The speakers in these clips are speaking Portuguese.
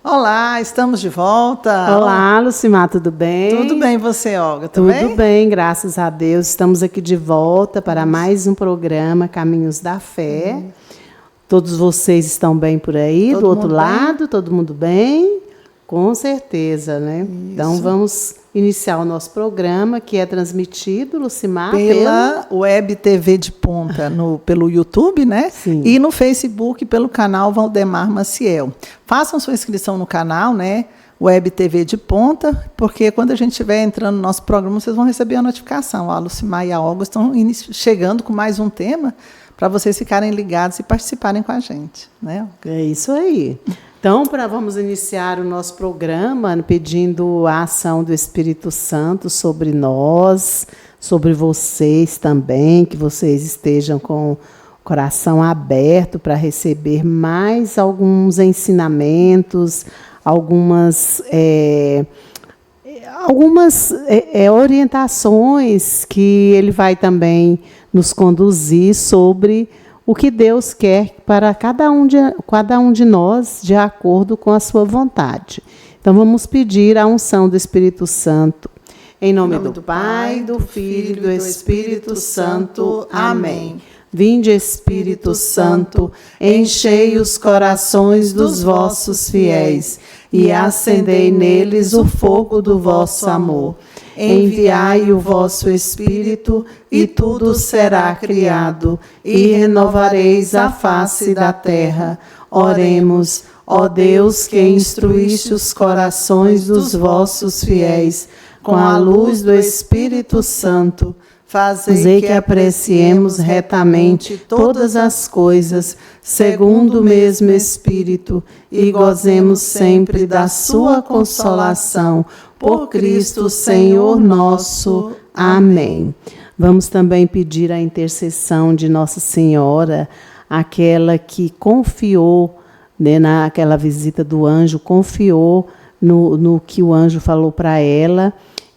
Olá, estamos de volta. Olá, Lucimar, tudo bem? Tudo bem, você, Olga? Tudo bem, graças a Deus. Estamos aqui de volta para mais um programa Caminhos da Fé. Todos vocês estão bem por aí, do outro lado? Todo mundo bem? Com certeza, né? Isso. Então, vamos iniciar o nosso programa, que é transmitido, Lucimar, pela Web TV de Ponta, pelo YouTube, né? Sim. E no Facebook, pelo canal Valdemar Maciel. Façam sua inscrição no canal, né? Web TV de Ponta, porque quando a gente estiver entrando no nosso programa, vocês vão receber a notificação. A Lucimar e a Olga estão chegando com mais um tema para vocês ficarem ligados e participarem com a gente, né? É isso aí. Então, vamos iniciar o nosso programa pedindo a ação do Espírito Santo sobre nós, sobre vocês também, que vocês estejam com o coração aberto para receber mais alguns ensinamentos, algumas orientações que ele vai também nos conduzir sobre o que Deus quer para cada um de nós, de acordo com a sua vontade. Então, vamos pedir a unção do Espírito Santo. Em nome do Pai, do Filho e do Espírito Santo. Amém. Vinde, Espírito Santo, enchei os corações dos vossos fiéis e acendei neles o fogo do vosso amor. Enviai o vosso Espírito, e tudo será criado, e renovareis a face da terra. Oremos, ó Deus, que instruíste os corações dos vossos fiéis com a luz do Espírito Santo. Fazei que apreciemos retamente todas as coisas, segundo o mesmo Espírito, e gozemos sempre da sua consolação. Por Cristo, Senhor nosso. Amém. Vamos também pedir a intercessão de Nossa Senhora, aquela que confiou, né, naquela visita do anjo, confiou no que o anjo falou para ela,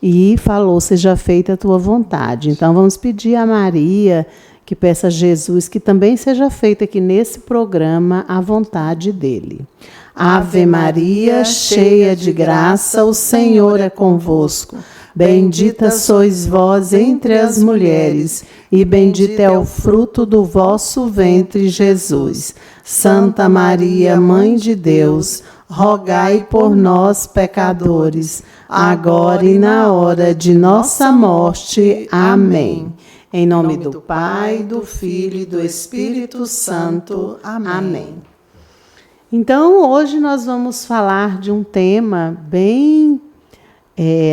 e falou, seja feita a tua vontade. Então, vamos pedir a Maria, que peça a Jesus, que também seja feita aqui nesse programa a vontade dele. Ave Maria, cheia de graça, o Senhor é convosco. Bendita sois vós entre as mulheres, e bendito é o fruto do vosso ventre, Jesus. Santa Maria, Mãe de Deus, rogai por nós, pecadores, agora e na hora de nossa morte. Amém. Em nome do Pai, do Filho e do Espírito Santo. Amém. Então, hoje nós vamos falar de um tema bem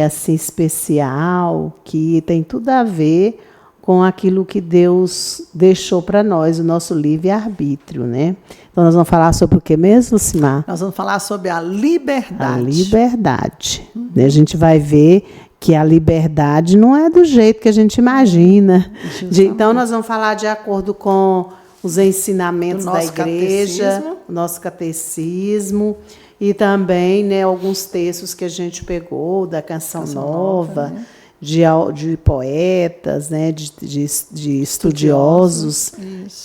assim, especial, que tem tudo a ver com aquilo que Deus deixou para nós, o nosso livre-arbítrio, né? Então, nós vamos falar sobre o que mesmo, Simar? Nós vamos falar sobre a liberdade. A liberdade. A gente vai ver que a liberdade não é do jeito que a gente imagina. Então, nós vamos falar de acordo com os ensinamentos da igreja, o nosso catecismo, e também, né, alguns textos que a gente pegou da Canção Nova, né? de poetas, né, de estudiosos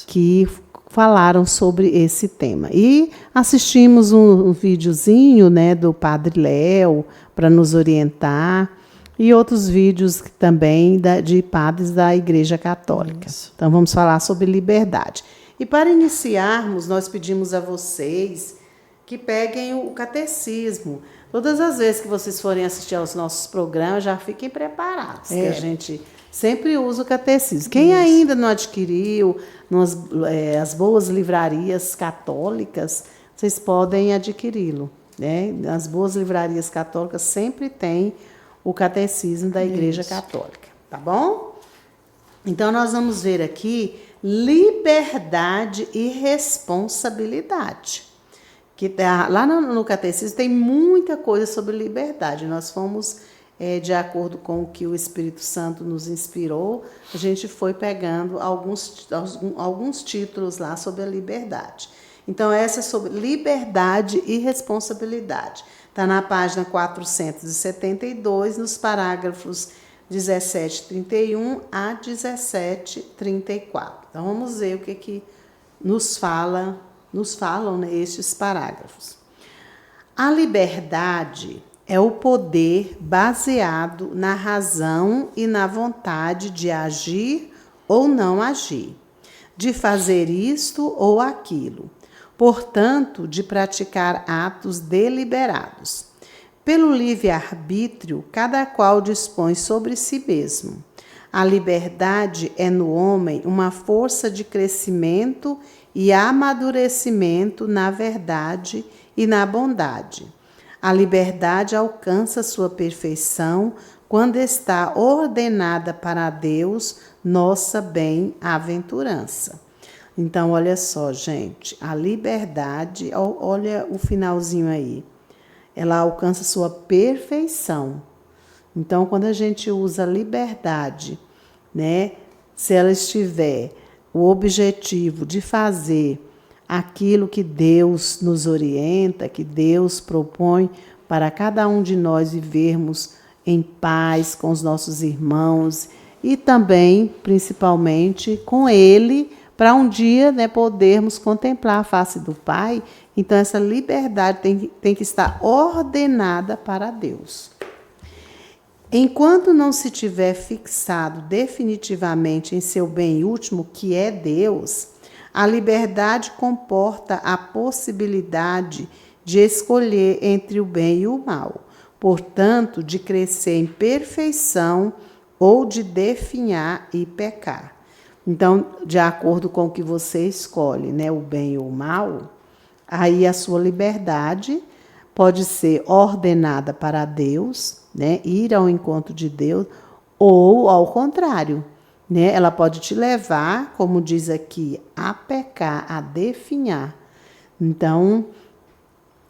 que falaram sobre esse tema. E assistimos um videozinho, né, do Padre Léo para nos orientar, e outros vídeos também de padres da Igreja Católica. Isso. Então, vamos falar sobre liberdade. E para iniciarmos, nós pedimos a vocês que peguem o catecismo. Todas as vezes que vocês forem assistir aos nossos programas, já fiquem preparados, que a gente sempre usa o catecismo. Quem ainda não adquiriu as boas livrarias católicas, vocês podem adquiri-lo, né? As boas livrarias católicas sempre têm o catecismo da Igreja Católica, tá bom? Então, nós vamos ver aqui liberdade e responsabilidade. Que lá no catecismo tem muita coisa sobre liberdade. Nós fomos, de acordo com o que o Espírito Santo nos inspirou, a gente foi pegando alguns títulos lá sobre a liberdade. Então, essa é sobre liberdade e responsabilidade. Está na página 472, nos parágrafos 1731 a 1734. Então, vamos ver o que nos falam, né, estes parágrafos. A liberdade é o poder baseado na razão e na vontade de agir ou não agir, de fazer isto ou aquilo, portanto, de praticar atos deliberados. Pelo livre-arbítrio, cada qual dispõe sobre si mesmo. A liberdade é no homem uma força de crescimento e amadurecimento na verdade e na bondade. A liberdade alcança sua perfeição quando está ordenada para Deus, nossa bem-aventurança. Então, olha só, gente, a liberdade, olha o finalzinho aí, ela alcança sua perfeição. Então, quando a gente usa a liberdade, né, se ela estiver o objetivo de fazer aquilo que Deus nos orienta, que Deus propõe para cada um de nós vivermos em paz com os nossos irmãos e também, principalmente, com Ele, para um dia, né, podermos contemplar a face do Pai. Então, essa liberdade tem que estar ordenada para Deus. Enquanto não se tiver fixado definitivamente em seu bem último, que é Deus, a liberdade comporta a possibilidade de escolher entre o bem e o mal, portanto, de crescer em perfeição ou de definhar e pecar. Então, de acordo com o que você escolhe, né, o bem ou o mal, aí a sua liberdade pode ser ordenada para Deus, né, ir ao encontro de Deus, ou ao contrário, né, ela pode te levar, como diz aqui, a pecar, a definhar. Então,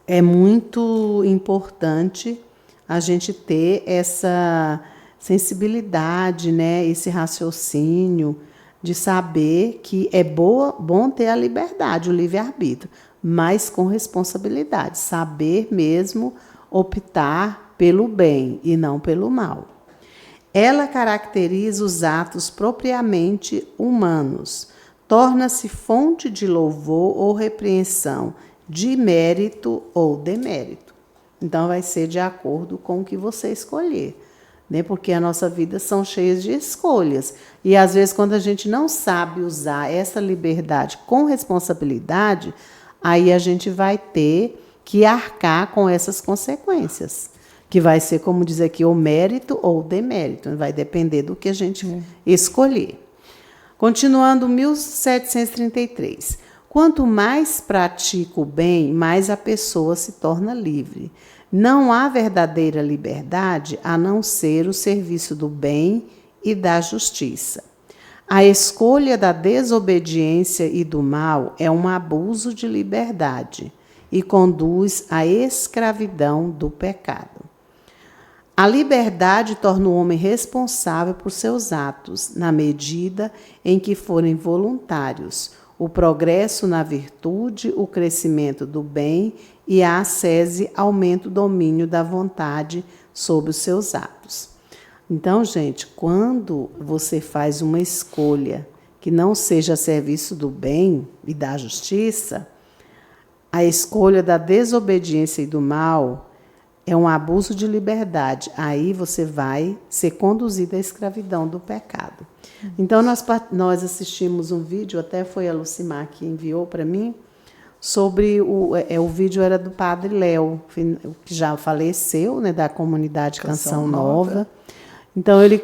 é muito importante a gente ter essa sensibilidade, né, esse raciocínio de saber que é bom ter a liberdade, o livre-arbítrio, mas com responsabilidade, saber mesmo optar pelo bem e não pelo mal. Ela caracteriza os atos propriamente humanos, torna-se fonte de louvor ou repreensão, de mérito ou demérito. Então, vai ser de acordo com o que você escolher, né? Porque a nossa vida são cheias de escolhas. E, às vezes, quando a gente não sabe usar essa liberdade com responsabilidade, aí a gente vai ter que arcar com essas consequências, que vai ser, como diz aqui, o mérito ou o demérito. Vai depender do que a gente escolher. Continuando, 1733. Quanto mais pratica o bem, mais a pessoa se torna livre. Não há verdadeira liberdade a não ser o serviço do bem e da justiça. A escolha da desobediência e do mal é um abuso de liberdade e conduz à escravidão do pecado. A liberdade torna o homem responsável por seus atos, na medida em que forem voluntários, o progresso na virtude, o crescimento do bem e a ascese aumenta o domínio da vontade sobre os seus atos. Então, gente, quando você faz uma escolha que não seja a serviço do bem e da justiça, a escolha da desobediência e do mal é um abuso de liberdade. Aí você vai ser conduzido à escravidão do pecado. Então, nós assistimos um vídeo, até foi a Lucimar que enviou para mim, sobre o vídeo era do Padre Léo, que já faleceu, né, da comunidade Canção Nova. Então, ele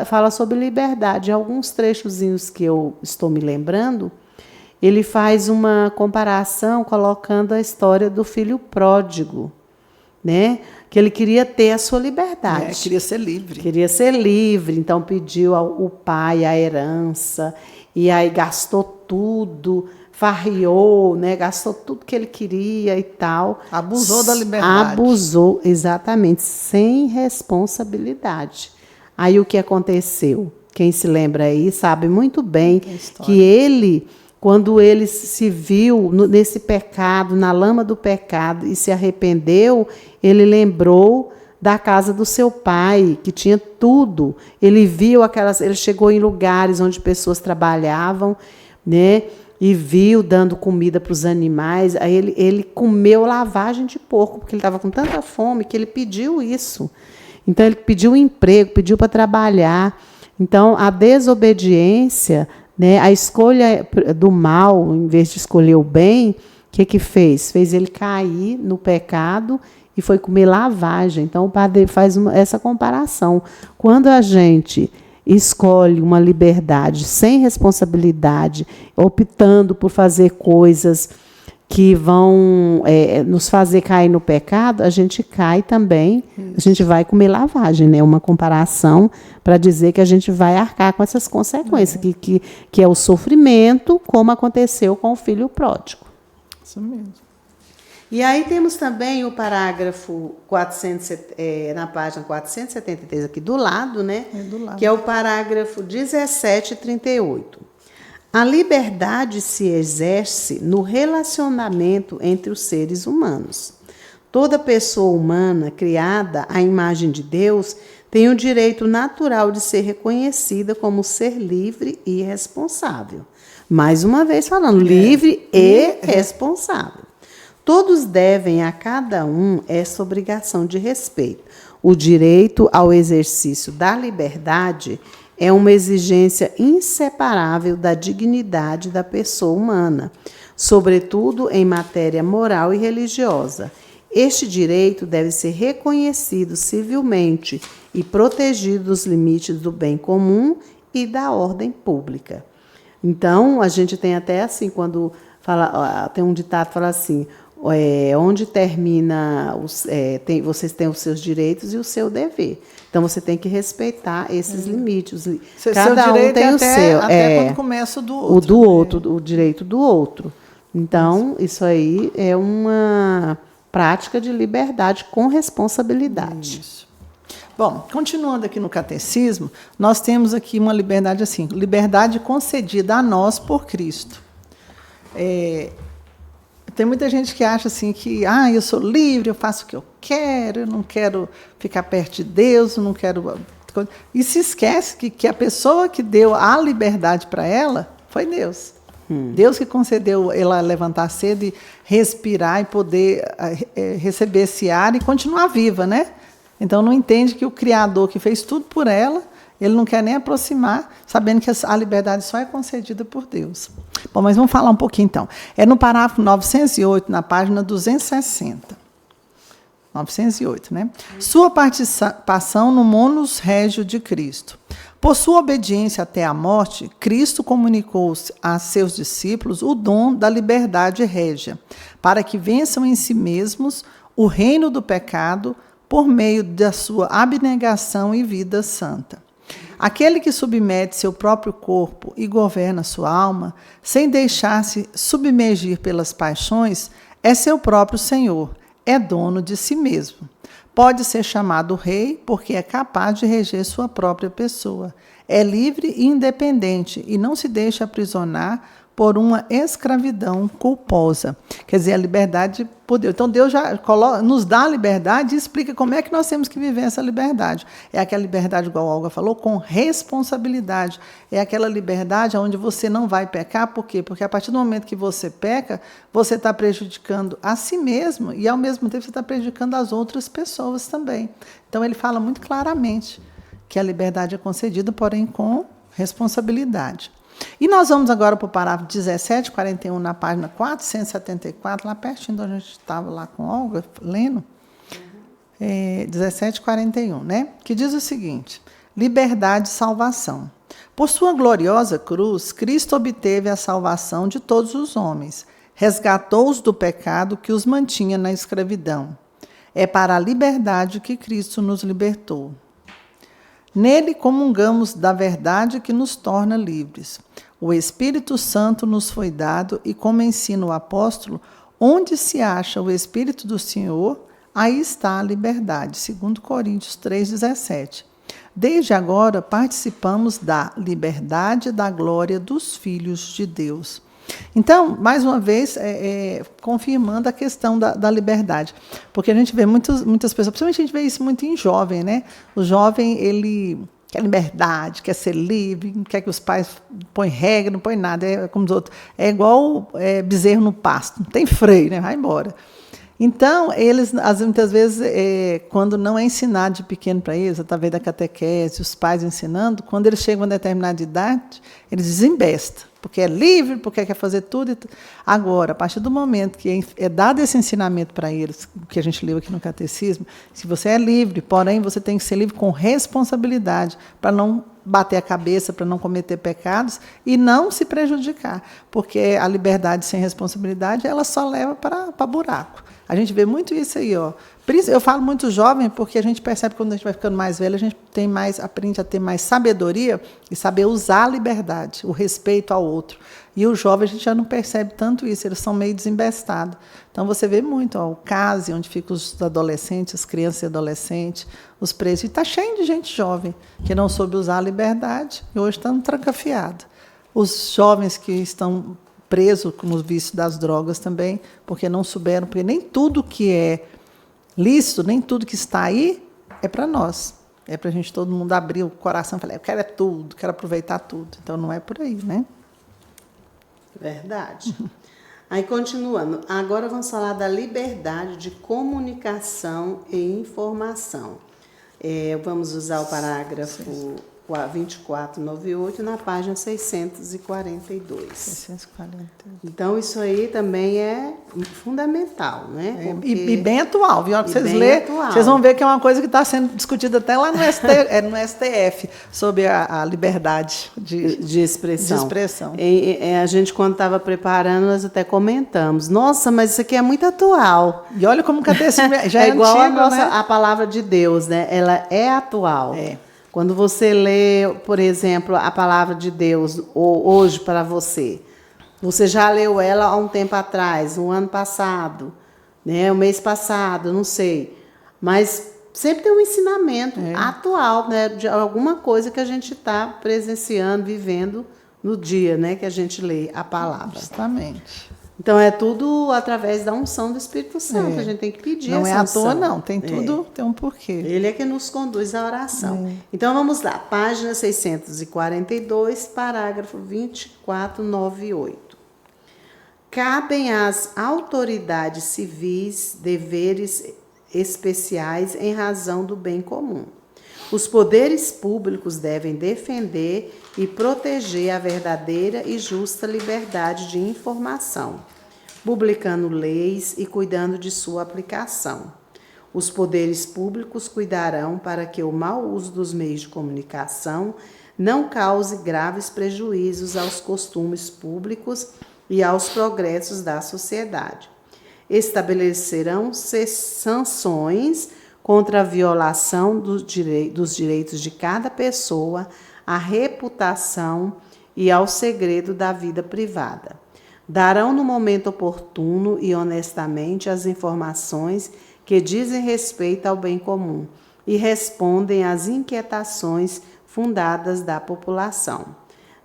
fala sobre liberdade. Alguns trechozinhos que eu estou me lembrando, ele faz uma comparação colocando a história do filho pródigo, né? Que ele queria ter a sua liberdade. Queria ser livre. Queria ser livre, então pediu ao pai a herança, e aí gastou tudo, farriou, né? Gastou tudo que ele queria e tal. Abusou da liberdade. Abusou, exatamente, sem responsabilidade. Aí o que aconteceu? Quem se lembra aí sabe muito bem que ele, quando ele se viu nesse pecado, na lama do pecado, e se arrependeu, ele lembrou da casa do seu pai, que tinha tudo. Ele viu ele chegou em lugares onde pessoas trabalhavam, né? e viu dando comida para os animais. Aí ele comeu lavagem de porco, porque ele estava com tanta fome que ele pediu isso. Então, ele pediu um emprego, pediu para trabalhar. Então, a desobediência, né, a escolha do mal, em vez de escolher o bem, o que fez? Fez ele cair no pecado e foi comer lavagem. Então, o padre faz essa comparação. Quando a gente escolhe uma liberdade sem responsabilidade, optando por fazer coisas que vão nos fazer cair no pecado, a gente cai também, a gente vai comer lavagem, né? Uma comparação para dizer que a gente vai arcar com essas consequências, que é o sofrimento, como aconteceu com o filho pródigo. Isso mesmo. E aí temos também o parágrafo 400, na página 473, aqui do lado, né? Do lado. Que é o parágrafo 1738. A liberdade se exerce no relacionamento entre os seres humanos. Toda pessoa humana criada à imagem de Deus tem o direito natural de ser reconhecida como ser livre e responsável. Mais uma vez falando, livre e responsável. Todos devem a cada um essa obrigação de respeito. O direito ao exercício da liberdade é uma exigência inseparável da dignidade da pessoa humana, sobretudo em matéria moral e religiosa. Este direito deve ser reconhecido civilmente e protegido dos limites do bem comum e da ordem pública. Então, a gente tem até assim, quando fala, tem um ditado que fala assim, onde termina, vocês têm os seus direitos e o seu dever. Então, você tem que respeitar esses limites. Cada um tem o seu. Até quando começa o do outro. O do outro, o direito do outro. Então, isso aí é uma prática de liberdade com responsabilidade. Isso. Bom, continuando aqui no catecismo, nós temos aqui uma liberdade assim, liberdade concedida a nós por Cristo. Tem muita gente que acha assim que eu sou livre, eu faço o que eu quero, eu não quero ficar perto de Deus, eu não quero... E se esquece que a pessoa que deu a liberdade para ela foi Deus. Deus que concedeu ela levantar cedo e respirar e poder receber esse ar e continuar viva, né? Então, não entende que o Criador que fez tudo por ela, ele não quer nem aproximar, sabendo que a liberdade só é concedida por Deus. Bom, mas vamos falar um pouquinho, então. É no parágrafo 908, na página 260. 908, né? Sua participação no monus regio de Cristo. Por sua obediência até a morte, Cristo comunicou a seus discípulos o dom da liberdade régia, para que vençam em si mesmos o reino do pecado por meio da sua abnegação e vida santa. Aquele que submete seu próprio corpo e governa sua alma, sem deixar-se submergir pelas paixões, é seu próprio Senhor, é dono de si mesmo. Pode ser chamado rei porque é capaz de reger sua própria pessoa. É livre e independente e não se deixa aprisionar por uma escravidão culposa. Quer dizer, a liberdade por Deus. Então, Deus já nos dá a liberdade e explica como é que nós temos que viver essa liberdade. É aquela liberdade, igual a Olga falou, com responsabilidade. É aquela liberdade onde você não vai pecar. Por quê? Porque a partir do momento que você peca, você está prejudicando a si mesmo e, ao mesmo tempo, você está prejudicando as outras pessoas também. Então, ele fala muito claramente que a liberdade é concedida, porém com responsabilidade. E nós vamos agora para o parágrafo 1741, na página 474, lá pertinho de onde a gente estava lá com a Olga, lendo, 1741, né? Que diz o seguinte: liberdade e salvação. Por sua gloriosa cruz, Cristo obteve a salvação de todos os homens, resgatou-os do pecado que os mantinha na escravidão. É para a liberdade que Cristo nos libertou. Nele comungamos da verdade que nos torna livres. O Espírito Santo nos foi dado e, como ensina o apóstolo, onde se acha o Espírito do Senhor, aí está a liberdade, 2 Coríntios 3,17. Desde agora participamos da liberdade e da glória dos filhos de Deus. Então, mais uma vez, confirmando a questão da liberdade. Porque a gente vê muitas pessoas, principalmente a gente vê isso muito em jovem, né? O jovem, ele quer liberdade, quer ser livre, quer que os pais põe regra, não põe nada, é como os outros. É igual bezerro no pasto, não tem freio, né? Vai embora. Então, eles, muitas vezes, quando não é ensinado de pequeno para eles, através da catequese, os pais ensinando, quando eles chegam a determinada idade, eles desembestam, porque é livre, porque quer fazer tudo. Agora, a partir do momento que é dado esse ensinamento para eles, que a gente leu aqui no Catecismo, se você é livre, porém, você tem que ser livre com responsabilidade, para não bater a cabeça, para não cometer pecados e não se prejudicar, porque a liberdade sem responsabilidade, ela só leva para buraco. A gente vê muito isso aí, ó. Eu falo muito jovem porque a gente percebe que quando a gente vai ficando mais velho, a gente aprende a ter mais sabedoria e saber usar a liberdade, o respeito ao outro. E o jovem, a gente já não percebe tanto isso, eles são meio desembestados. Então, você vê muito, ó, o CASE, onde ficam os adolescentes, as crianças e adolescentes, os presos. E está cheio de gente jovem que não soube usar a liberdade e hoje estão trancafiados. Os jovens que estão presos com os vícios das drogas também, porque não souberam, porque nem tudo que é lícito, nem tudo que está aí é para nós. É para a gente, todo mundo abrir o coração e falar, eu quero tudo, quero aproveitar tudo. Então, não é por aí, né? Verdade. Aí, continuando, agora vamos falar da liberdade de comunicação e informação. Vamos usar o parágrafo 2498 na página 642. 642. Então, isso aí também é fundamental, né? Porque... E bem atual, viu? Vocês lerem, vocês vão ver que é uma coisa que está sendo discutida até lá no STF, sobre a liberdade de expressão. A gente, quando estava preparando, nós até comentamos. Nossa, mas isso aqui é muito atual. E olha como o catecismo já é igual antigo, né? A palavra de Deus, né? Ela é atual. É. Quando você lê, por exemplo, a palavra de Deus hoje para você, você já leu ela há um tempo atrás, um ano passado, né, o mês passado, não sei. Mas sempre tem um ensinamento atual, né, de alguma coisa que a gente está presenciando, vivendo no dia, né, que a gente lê a palavra. Justamente. Então, é tudo através da unção do Espírito Santo. A gente tem que pedir essa unção. Não é à toa, não. Tem tudo, tem um porquê. Ele é que nos conduz à oração. Então, vamos lá. Página 642, parágrafo 2498. Cabem às autoridades civis deveres especiais em razão do bem comum. Os poderes públicos devem defender e proteger a verdadeira e justa liberdade de informação, publicando leis e cuidando de sua aplicação. Os poderes públicos cuidarão para que o mau uso dos meios de comunicação não cause graves prejuízos aos costumes públicos e aos progressos da sociedade. Estabelecerão sanções contra a violação dos direitos de cada pessoa, à reputação e ao segredo da vida privada. Darão no momento oportuno e honestamente as informações que dizem respeito ao bem comum e respondem às inquietações fundadas da população.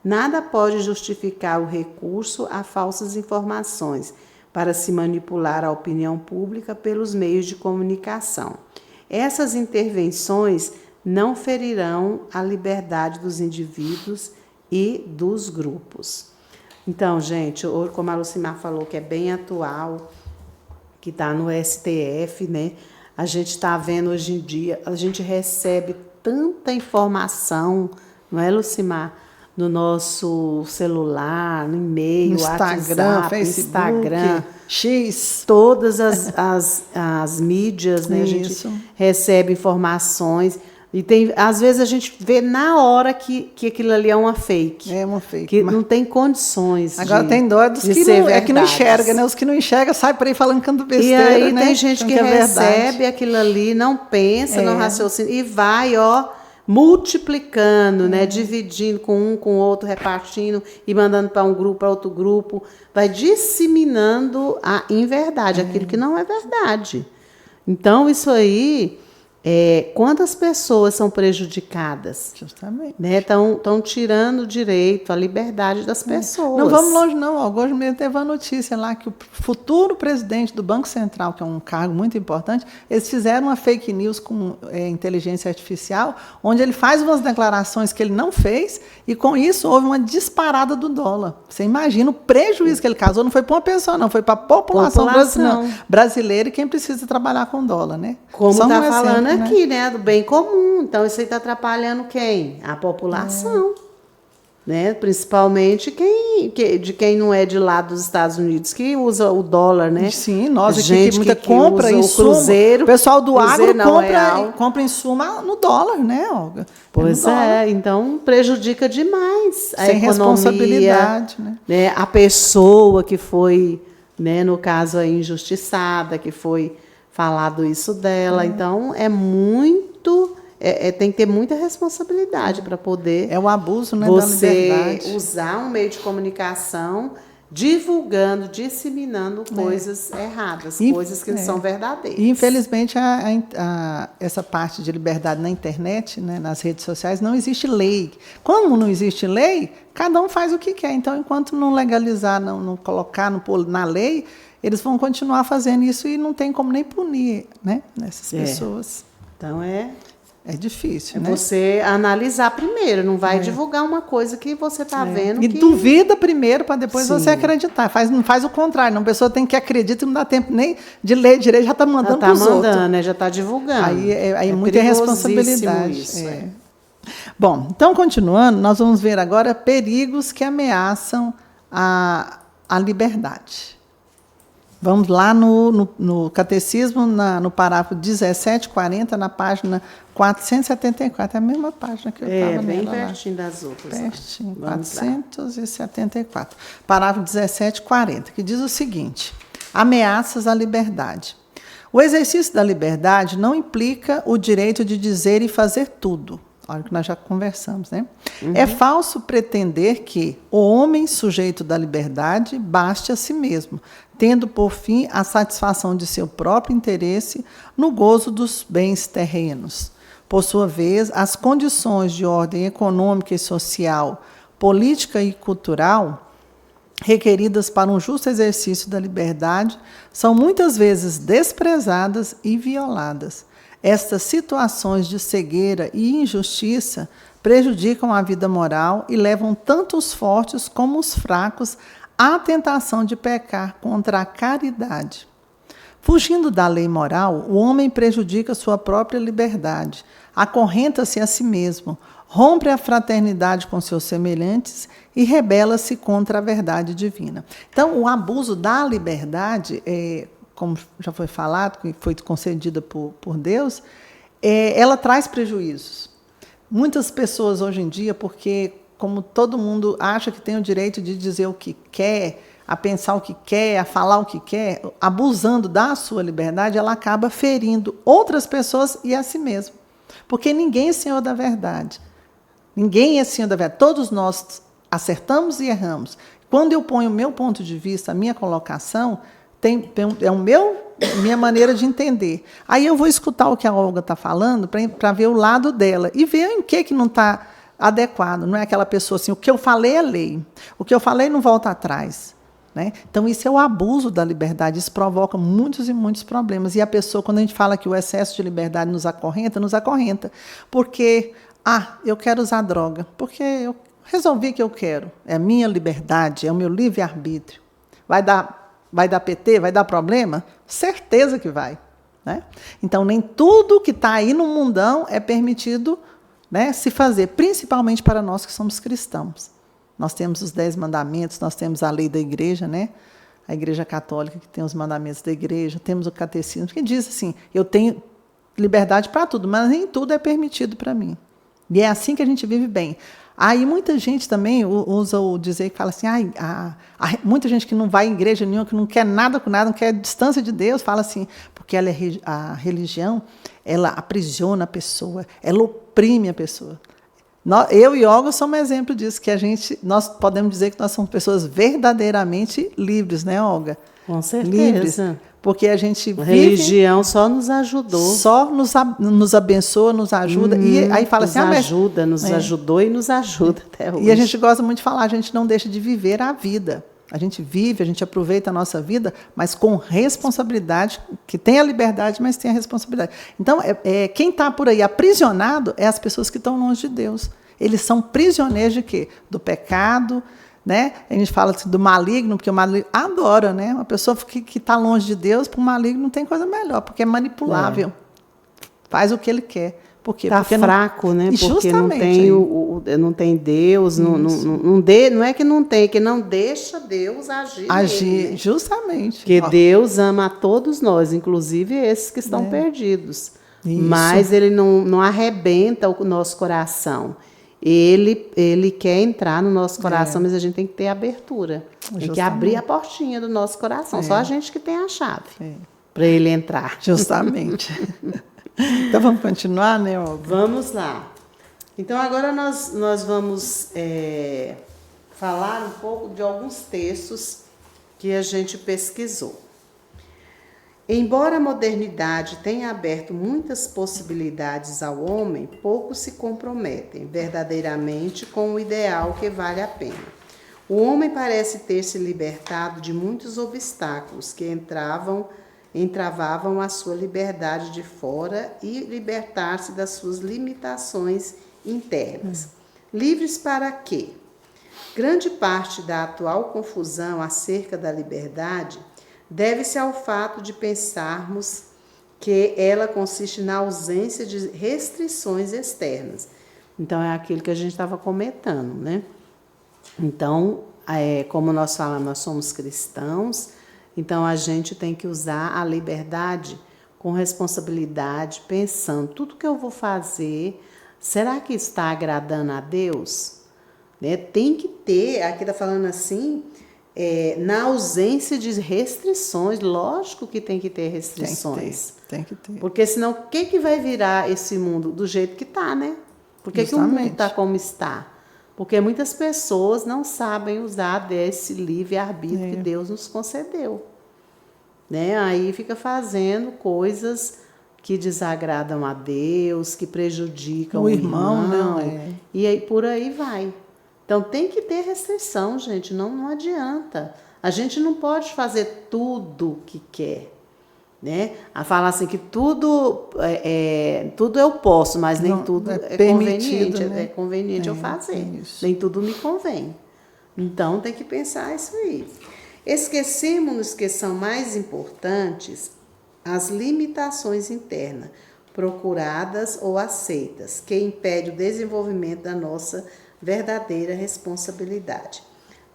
Nada pode justificar o recurso a falsas informações para se manipular a opinião pública pelos meios de comunicação. Essas intervenções não ferirão a liberdade dos indivíduos e dos grupos. Então, gente, como a Lucimar falou, que é bem atual, que está no STF, né? A gente está vendo hoje em dia, a gente recebe tanta informação, não é, Lucimar? No nosso celular, no e-mail, Instagram, WhatsApp, Facebook, Instagram, X. Todas as mídias, né? A gente recebe informações. E às vezes a gente vê na hora que aquilo ali é uma fake. É uma fake. Que não tem condições. Agora tem dó dos que não enxerga, né? Os que não enxergam saem por aí falando canto besteira. E aí né? tem gente que recebe aquilo ali, não pensa, não raciocina, e vai, multiplicando, né? Dividindo com um, com o outro, repartindo e mandando para um grupo, para outro grupo. Vai disseminando a inverdade, aquilo que não é verdade. Então, isso aí Quantas pessoas são prejudicadas? Justamente. Né? Estão tirando o direito, a liberdade das pessoas. Não vamos longe, não. Hoje mesmo teve uma notícia lá que o futuro presidente do Banco Central, que é um cargo muito importante, eles fizeram uma fake news com inteligência artificial, onde ele faz umas declarações que ele não fez, e com isso houve uma disparada do dólar. Você imagina o prejuízo que ele causou, não foi para uma pessoa, não, foi para a população brasileira e quem precisa trabalhar com dólar, né? Como está falando aqui, né? Do bem comum. Então, isso aí está atrapalhando quem? A população. Né? Principalmente de quem não é de lá dos Estados Unidos, que usa o dólar, né? Sim, nós aqui que muita compra insumo. O pessoal do agro compra insumo no dólar, né, Olga? Pois então prejudica demais a Sem economia, responsabilidade, né? A pessoa que foi, né, no caso aí, injustiçada, que foi falado isso dela. Então, tem que ter muita responsabilidade para poder... É o abuso, né, da liberdade. Você usar um meio de comunicação divulgando, disseminando coisas erradas, coisas que não são verdadeiras. E, infelizmente, essa parte de liberdade na internet, né, nas redes sociais, não existe lei. Como não existe lei, cada um faz o que quer. Então, enquanto não legalizar, não colocar na lei, eles vão continuar fazendo isso e não tem como nem punir, né, essas pessoas. Então, é difícil, né? Você analisar primeiro, não vai divulgar uma coisa que você está vendo. E duvida primeiro para depois você acreditar. Não faz o contrário, não. A pessoa tem que acreditar e não dá tempo nem de ler direito, já está mandando para os outros. Já está divulgando. Aí muita irresponsabilidade. Isso, Bom, então, continuando, nós vamos ver agora perigos que ameaçam a liberdade. Vamos lá no Catecismo, no parágrafo 1740, na página 474. É a mesma página que eu estava bem nela pertinho das outras. Pertinho, 474. Parágrafo 1740, que diz o seguinte: ameaças à liberdade. O exercício da liberdade não implica o direito de dizer e fazer tudo. Olha que nós já conversamos, né? É falso pretender que o homem sujeito da liberdade baste a si mesmo, tendo por fim a satisfação de seu próprio interesse no gozo dos bens terrenos. Por sua vez, as condições de ordem econômica e social, política e cultural requeridas para um justo exercício da liberdade são muitas vezes desprezadas e violadas. Estas situações de cegueira e injustiça prejudicam a vida moral e levam tanto os fortes como os fracos à tentação de pecar contra a caridade. Fugindo da lei moral, o homem prejudica sua própria liberdade, acorrenta-se a si mesmo, rompe a fraternidade com seus semelhantes e rebela-se contra a verdade divina. Então, o abuso da liberdade, como já foi falado, que foi concedida por Deus, ela traz prejuízos. Muitas pessoas hoje em dia, porque como todo mundo acha que tem o direito de dizer o que quer, a pensar o que quer, a falar o que quer, abusando da sua liberdade, ela acaba ferindo outras pessoas e a si mesmo. Porque ninguém é senhor da verdade. Ninguém é senhor da verdade. Todos nós acertamos e erramos. Quando eu ponho o meu ponto de vista, a minha colocação, minha maneira de entender. Aí eu vou escutar o que a Olga está falando para ver o lado dela e ver em que não está adequado. Não é aquela pessoa assim, o que eu falei é lei. O que eu falei não volta atrás. Né? Então, isso é o abuso da liberdade. Isso provoca muitos e muitos problemas. E a pessoa, quando a gente fala que o excesso de liberdade nos acorrenta. Porque, eu quero usar droga. Porque eu resolvi que eu quero. É a minha liberdade, é o meu livre-arbítrio. Vai dar PT? Vai dar problema? Certeza que vai. Né? Então, nem tudo que está aí no mundão é permitido, né, se fazer, principalmente para nós que somos cristãos. Nós temos os 10 mandamentos, nós temos a lei da igreja, né? A igreja católica que tem os mandamentos da igreja, temos o catecismo, que diz assim, eu tenho liberdade para tudo, mas nem tudo é permitido para mim. E é assim que a gente vive bem. Aí muita gente também usa o dizer que fala assim, muita gente que não vai em igreja nenhuma, que não quer nada com nada, não quer distância de Deus, fala assim, porque a religião, ela aprisiona a pessoa, ela oprime a pessoa. Eu e Olga somos um exemplo disso, que nós podemos dizer que nós somos pessoas verdadeiramente livres, né, Olga? Com certeza. Livres. Porque a gente A vive... religião só nos ajudou. Só nos abençoa, nos ajuda. E aí fala nos assim... ajuda, nos ajudou e nos ajuda até hoje. E a gente gosta muito de falar, a gente não deixa de viver a vida. A gente vive, a gente aproveita a nossa vida, mas com responsabilidade, que tem a liberdade, mas tem a responsabilidade. Então, quem está por aí aprisionado é as pessoas que estão longe de Deus. Eles são prisioneiros de quê? Do pecado, né? A gente fala assim, do maligno, porque o maligno adora, né? Uma pessoa que está longe de Deus, para o maligno não tem coisa melhor, porque é manipulável. Faz o que ele quer. Por quê? Está fraco, né? Porque não tem, não tem Deus, não é que não tem, é que não deixa Deus agir nele, né? Justamente. Porque Deus ama a todos nós, inclusive esses que estão perdidos. Isso. Mas Ele não arrebenta o nosso coração. Ele quer entrar no nosso coração, mas a gente tem que ter abertura. Tem que abrir a portinha do nosso coração. Só a gente que tem a chave para ele entrar. Justamente. Então vamos continuar, né, Olga? Vamos lá. Então agora nós vamos falar um pouco de alguns textos que a gente pesquisou. Embora a modernidade tenha aberto muitas possibilidades ao homem, poucos se comprometem verdadeiramente com o ideal que vale a pena. O homem parece ter se libertado de muitos obstáculos que entravavam a sua liberdade de fora e libertar-se das suas limitações internas. Livres para quê? Grande parte da atual confusão acerca da liberdade deve-se ao fato de pensarmos que ela consiste na ausência de restrições externas. Então, é aquilo que a gente estava comentando, né? Então, como nós falamos, nós somos cristãos, então a gente tem que usar a liberdade com responsabilidade, pensando, tudo que eu vou fazer, será que está agradando a Deus? Né? Tem que ter, aqui está falando assim... na ausência de restrições, lógico que tem que ter restrições. Tem que ter. Porque senão, o que vai virar esse mundo do jeito que está, né? Por que o mundo está como está? Porque muitas pessoas não sabem usar desse livre-arbítrio que Deus nos concedeu. Né? Aí fica fazendo coisas que desagradam a Deus, que prejudicam o irmão. E aí, por aí vai. Então, tem que ter restrição, gente, não adianta. A gente não pode fazer tudo o que quer. Né? A falar assim que tudo eu posso, mas nem tudo é conveniente. Né? É conveniente eu fazer. Nem tudo me convém. Então, tem que pensar isso aí. Esquecemos que são mais importantes as limitações internas, procuradas ou aceitas, que impedem o desenvolvimento da nossa verdadeira responsabilidade.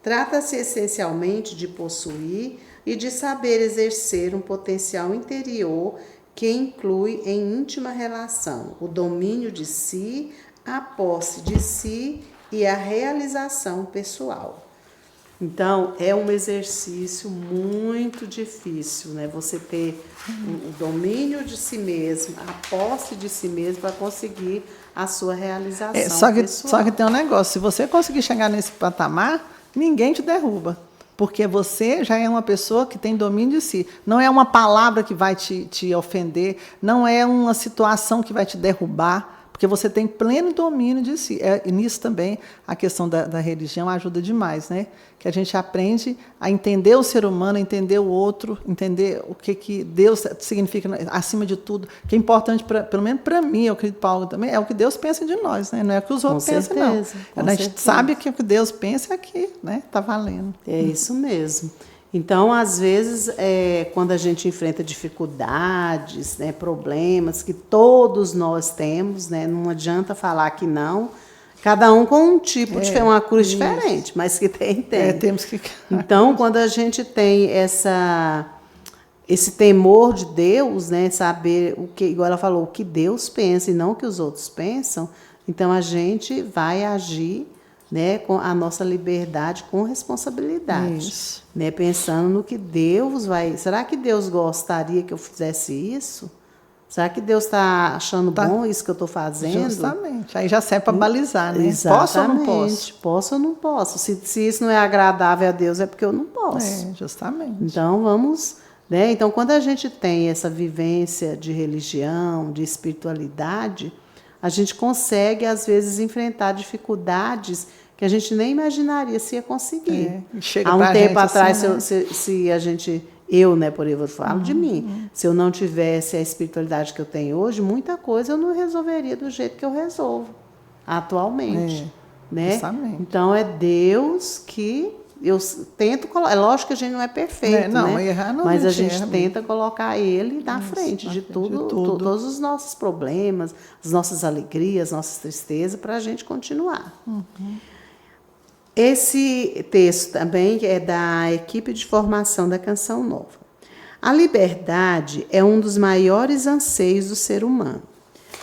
Trata-se essencialmente de possuir e de saber exercer um potencial interior que inclui em íntima relação o domínio de si, a posse de si e a realização pessoal. Então, é um exercício muito difícil, né? Você ter o domínio de si mesmo, a posse de si mesmo para conseguir a sua realização pessoal. Só que tem um negócio, se você conseguir chegar nesse patamar, ninguém te derruba. Porque você já é uma pessoa que tem domínio de si. Não é uma palavra que vai te ofender, não é uma situação que vai te derrubar, porque você tem pleno domínio de si. E nisso também a questão da religião ajuda demais, né? Que a gente aprende a entender o ser humano, a entender o outro, entender o que Deus significa acima de tudo. O que é importante, pelo menos para mim, eu acredito Paulo também, é o que Deus pensa de nós, né? Não é o que os outros pensam, não. A gente sabe que o que Deus pensa é aqui, né? Está valendo. É isso mesmo. Então, às vezes, quando a gente enfrenta dificuldades, né, problemas que todos nós temos, né, não adianta falar que não, cada um com um tipo de uma cruz diferente, mas que tem. Temos que... Então, quando a gente tem esse temor de Deus, né, saber o que, igual ela falou, o que Deus pensa e não o que os outros pensam, então a gente vai agir, né, com a nossa liberdade com responsabilidade. Isso. Né, pensando no que Deus vai... Será que Deus gostaria que eu fizesse isso? Será que Deus está achando bom isso que eu estou fazendo? Justamente. Aí já serve para balizar, né? Exatamente. Posso ou não posso? Posso ou não posso? Se isso não é agradável a Deus, é porque eu não posso. Justamente. Então, vamos né? Então, quando a gente tem essa vivência de religião, de espiritualidade, a gente consegue, às vezes, enfrentar dificuldades que a gente nem imaginaria se ia conseguir. Há um tempo atrás, assim, né? se a gente... Eu, né, por exemplo, eu falo de mim. Se eu não tivesse a espiritualidade que eu tenho hoje, muita coisa eu não resolveria do jeito que eu resolvo atualmente. Né? Justamente. Então, é Deus que eu tento colocar. É lógico que a gente não é perfeito, não, né? Errar não, mas a gente erra tenta colocar Ele na frente de tudo, todos os nossos problemas, as nossas alegrias, nossas tristezas, para a gente continuar. Esse texto também é da equipe de formação da Canção Nova. A liberdade é um dos maiores anseios do ser humano.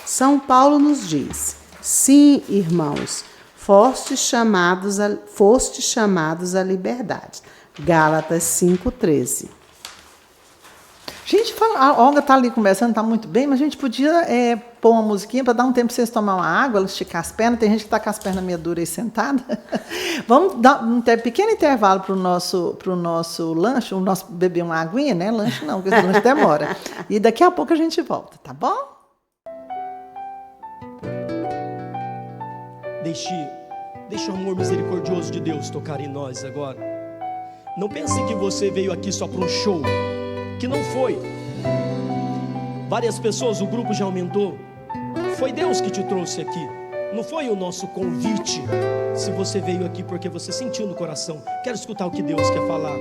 São Paulo nos diz: sim, irmãos, fostes chamados à liberdade. Gálatas 5,13. Gente, a Olga está ali conversando, está muito bem, mas a gente podia pôr uma musiquinha para dar um tempo para vocês tomar uma água, esticar as pernas. Tem gente que está com as pernas meio duras aí sentada. Vamos dar um pequeno intervalo para o nosso lanche, o nosso beber uma aguinha, né? Lanche não, porque o lanche demora. E daqui a pouco a gente volta, tá bom? Deixe o amor misericordioso de Deus tocar em nós agora. Não pense que você veio aqui só para um show, que não foi. Várias pessoas, o grupo já aumentou. Foi Deus que te trouxe aqui, não foi o nosso convite. Se você veio aqui porque você sentiu no coração, quero escutar o que Deus quer falar.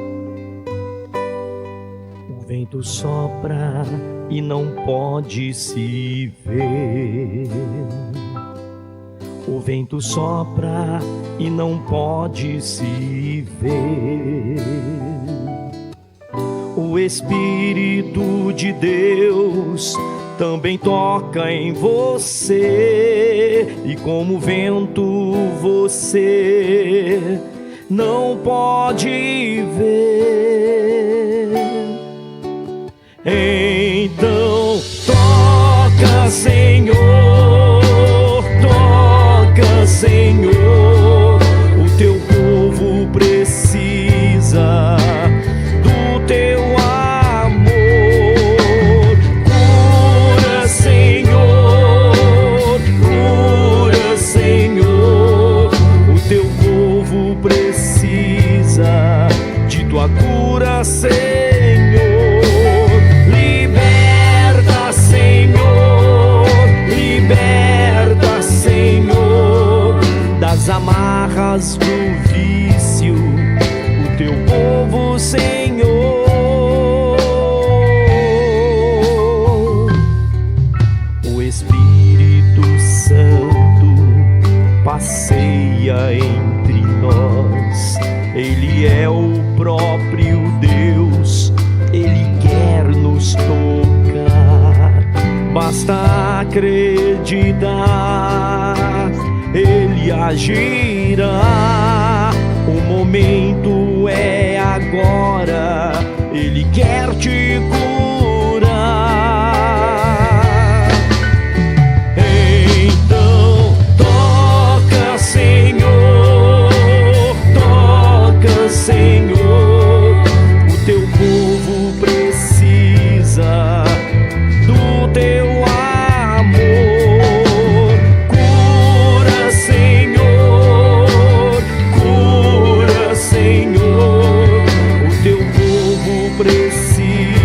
O vento sopra e não pode se ver. O vento sopra e não pode se ver. O Espírito de Deus também toca em você, e como vento você não pode ver. Então toca, Senhor, toca, Senhor, o teu povo precisa do teu amor. Cura, Senhor, o teu povo precisa de tua cura, Senhor. Liberta, Senhor, das amarras do vício, o teu povo, Senhor. O Espírito Santo passeia entre nós. Ele é o próprio Deus, Ele quer nos tocar. Basta acreditar, Ele agirá. O momento é agora, Ele quer te curar. Então toca, Senhor, o teu povo precisa do teu amor. Cura, Senhor, o teu povo precisa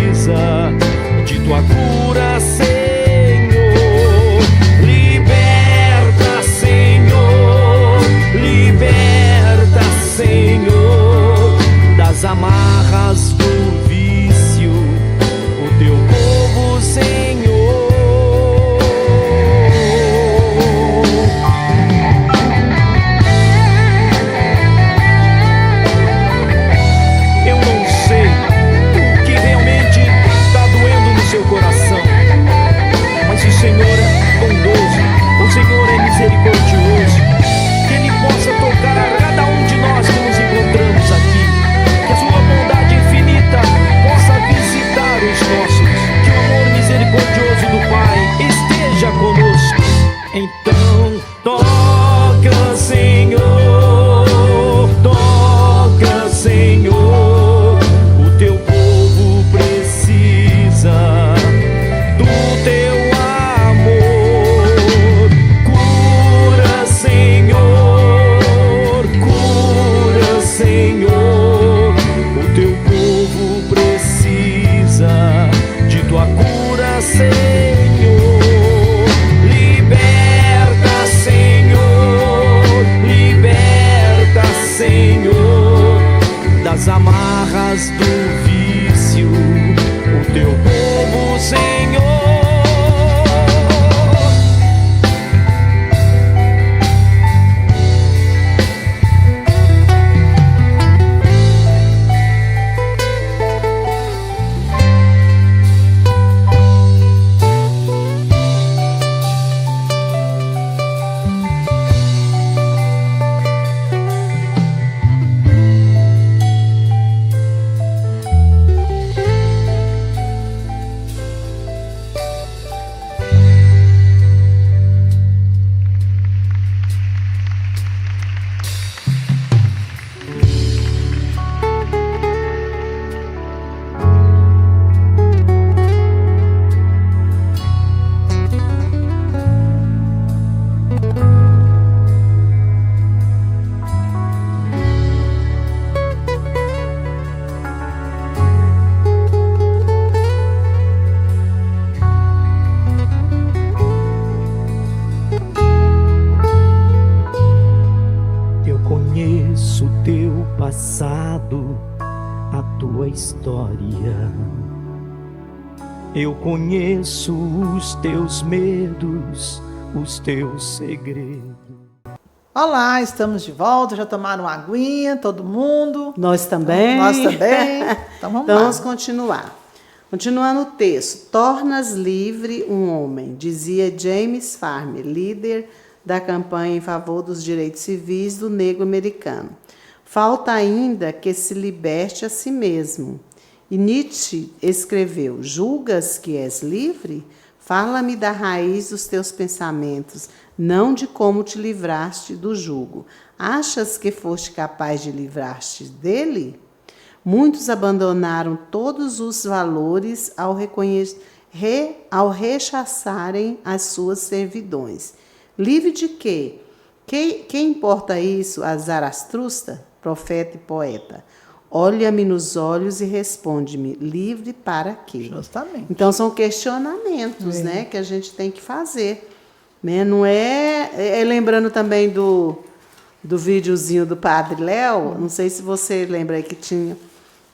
conheço o teu passado, a tua história. Eu conheço os teus medos, os teus segredos. Olá, estamos de volta. Já tomaram uma aguinha, todo mundo? Nós também. Nós também. Então vamos Então, lá. vamos continuar. Continuando o texto. Tornas livre um homem, dizia James Farmer, líder da campanha em favor dos direitos civis do negro americano. Falta ainda que se liberte a si mesmo. E Nietzsche escreveu: julgas que és livre? Fala-me da raiz dos teus pensamentos, não de como te livraste do jugo. Achas que foste capaz de livrar-te dele? Muitos abandonaram todos os valores ao rechaçarem as suas servidões. Livre de quê? Quem importa isso a Zaratustra, profeta e poeta? Olha-me nos olhos e responde-me, livre para quê? Justamente. Então, são questionamentos, né, que a gente tem que fazer. Né? Não lembrando também do videozinho do Padre Léo, não sei se você lembra aí que tinha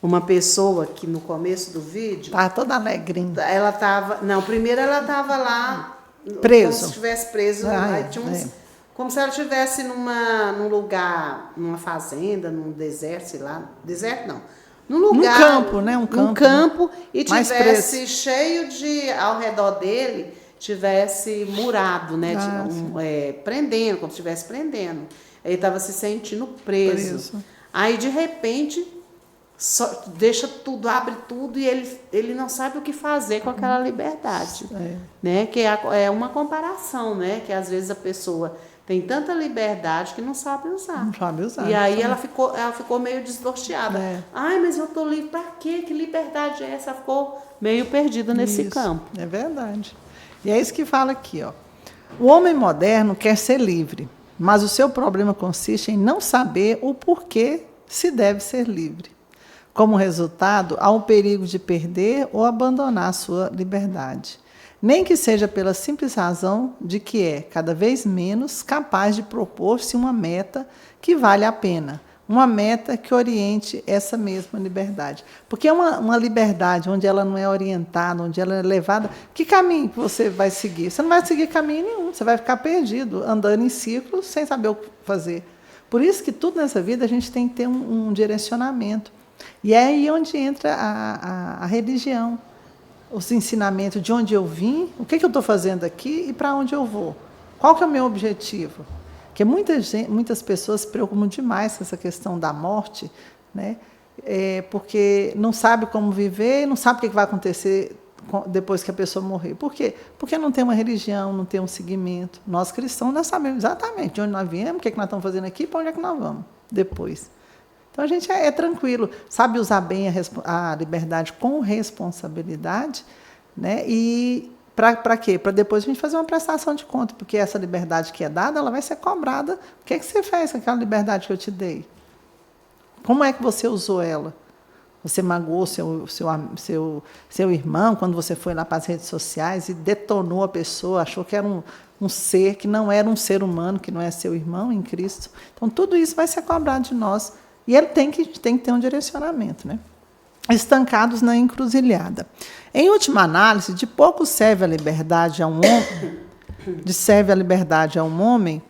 uma pessoa que no começo do vídeo... Tá toda alegrinha. Ela estava... Não, primeiro ela estava lá... Preso. Como se estivesse preso. Aí tinha como se ela estivesse num lugar, numa fazenda, num deserto, sei lá. Deserto não. Num lugar... Num campo, né? Um campo, né? E tivesse cheio de... Ao redor dele, tivesse murado, né? Prendendo, como se estivesse prendendo. Ele estava se sentindo preso. Aí, de repente... deixa tudo, abre tudo e ele não sabe o que fazer com aquela liberdade. Né? Que é uma comparação, né? Que às vezes a pessoa tem tanta liberdade que não sabe usar. Não sabe usar. E aí ela ficou meio desnorteada. Ai, mas eu estou livre para quê? Que liberdade é essa? Ela ficou meio perdida nesse campo. É verdade. E é isso que fala aqui, ó. O homem moderno quer ser livre, mas o seu problema consiste em não saber o porquê se deve ser livre. Como resultado, há um perigo de perder ou abandonar a sua liberdade. Nem que seja pela simples razão de que é, cada vez menos, capaz de propor-se uma meta que vale a pena. Uma meta que oriente essa mesma liberdade. Porque é uma liberdade onde ela não é orientada, onde ela é levada. Que caminho que você vai seguir? Você não vai seguir caminho nenhum. Você vai ficar perdido, andando em círculos, sem saber o que fazer. Por isso que tudo nessa vida a gente tem que ter um direcionamento. E é aí onde entra a religião, os ensinamentos de onde eu vim, o que eu estou fazendo aqui e para onde eu vou. Qual que é o meu objetivo? Porque muitas pessoas se preocupam demais com essa questão da morte, né? Porque não sabe como viver, não sabe o que vai acontecer depois que a pessoa morrer. Por quê? Porque não tem uma religião, não tem um seguimento. Nós cristãos, nós sabemos exatamente de onde nós viemos, o que nós estamos fazendo aqui e para onde é que nós vamos depois. Então, a gente é tranquilo, sabe usar bem a liberdade com responsabilidade, né? E para quê? Para depois a gente fazer uma prestação de conta, porque essa liberdade que é dada, ela vai ser cobrada. O que você fez com aquela liberdade que eu te dei? Como é que você usou ela? Você magoou seu irmão quando você foi lá para as redes sociais e detonou a pessoa, achou que era um ser, que não era um ser humano, que não é seu irmão em Cristo. Então, tudo isso vai ser cobrado de nós. E ele tem que ter um direcionamento, né? Estancados na encruzilhada. Em última análise, de pouco serve a liberdade a um homem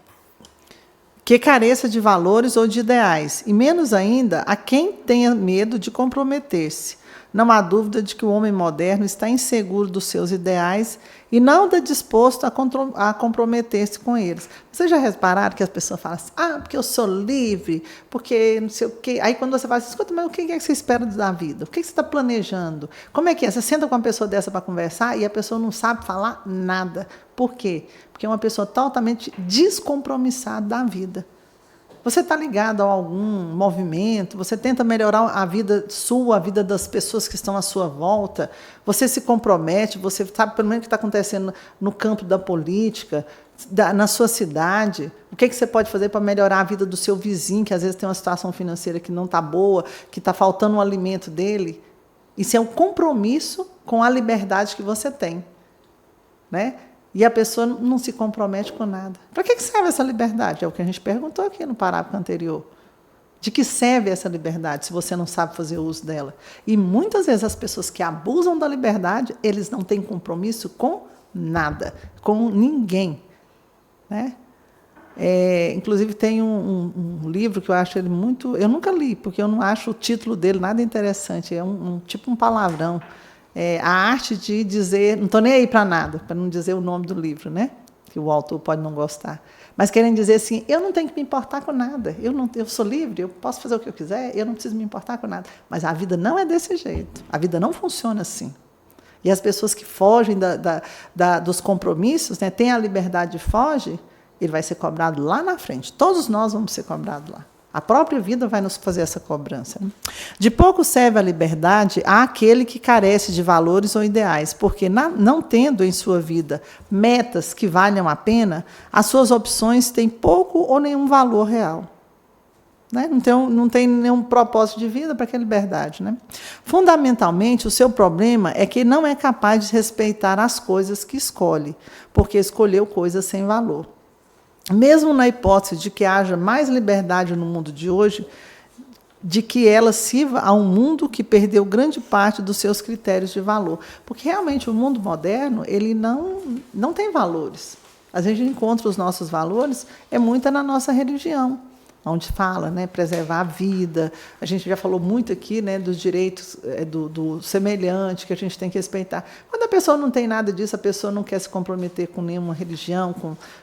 que careça de valores ou de ideais, e menos ainda a quem tenha medo de comprometer-se. Não há dúvida de que o homem moderno está inseguro dos seus ideais e não está disposto a comprometer-se com eles. Vocês já repararam que as pessoas falam assim, porque eu sou livre, porque não sei o quê. Aí quando você fala assim, escuta, mas o que é que você espera da vida? O que você está planejando? Como é que é? Você senta com uma pessoa dessa para conversar e a pessoa não sabe falar nada. Por quê? Porque é uma pessoa totalmente descompromissada da vida. Você está ligado a algum movimento, você tenta melhorar a vida sua, a vida das pessoas que estão à sua volta, você se compromete, você sabe pelo menos o que está acontecendo no campo da política, na sua cidade, o que você pode fazer para melhorar a vida do seu vizinho, que às vezes tem uma situação financeira que não está boa, que está faltando um alimento dele. Isso é um compromisso com a liberdade que você tem, né? E a pessoa não se compromete com nada. Para que serve essa liberdade? É o que a gente perguntou aqui no parágrafo anterior. De que serve essa liberdade se você não sabe fazer uso dela? E muitas vezes as pessoas que abusam da liberdade, eles não têm compromisso com nada, com ninguém, né? Inclusive tem um livro que eu acho ele muito... Eu nunca li, porque eu não acho o título dele nada interessante. É tipo um palavrão. A arte de dizer... Não estou nem aí para nada, para não dizer o nome do livro, né? Que o autor pode não gostar. Mas querem dizer assim, eu não tenho que me importar com nada. Eu sou livre, eu posso fazer o que eu quiser, eu não preciso me importar com nada. Mas a vida não é desse jeito. A vida não funciona assim. E as pessoas que fogem dos compromissos, né, têm a liberdade e fogem, ele vai ser cobrado lá na frente. Todos nós vamos ser cobrados lá. A própria vida vai nos fazer essa cobrança. Né? De pouco serve a liberdade àquele que carece de valores ou ideais, porque, não tendo em sua vida metas que valham a pena, as suas opções têm pouco ou nenhum valor real. Né? Não tem nenhum propósito de vida para aquela liberdade. Né? Fundamentalmente, o seu problema é que não é capaz de respeitar as coisas que escolhe, porque escolheu coisas sem valor. Mesmo na hipótese de que haja mais liberdade no mundo de hoje, de que ela sirva a um mundo que perdeu grande parte dos seus critérios de valor. Porque, realmente, o mundo moderno ele não tem valores. A gente encontra os nossos valores muito na nossa religião, onde fala, né, preservar a vida. A gente já falou muito aqui, né, dos direitos do semelhante, que a gente tem que respeitar. Quando a pessoa não tem nada disso, a pessoa não quer se comprometer com nenhuma religião,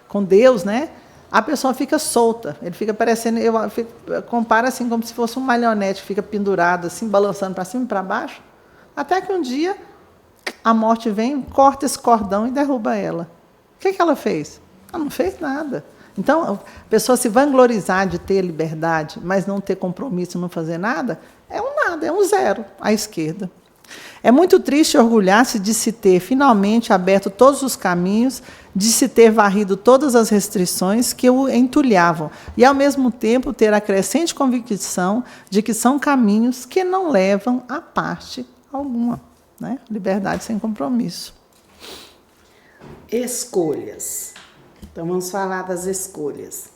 com Deus, né, a pessoa fica solta. Ele fica parecendo, eu comparo assim como se fosse um marionete que fica pendurado, assim, balançando para cima e para baixo, até que um dia a morte vem, corta esse cordão e derruba ela. O que ela fez? Ela não fez nada. Então, a pessoa se vanglorizar de ter liberdade, mas não ter compromisso, não fazer nada, é um nada, é um zero à esquerda. É muito triste orgulhar-se de se ter finalmente aberto todos os caminhos, de se ter varrido todas as restrições que o entulhavam, e, ao mesmo tempo, ter a crescente convicção de que são caminhos que não levam a parte alguma. Né? Liberdade sem compromisso. Escolhas. Então, vamos falar das escolhas.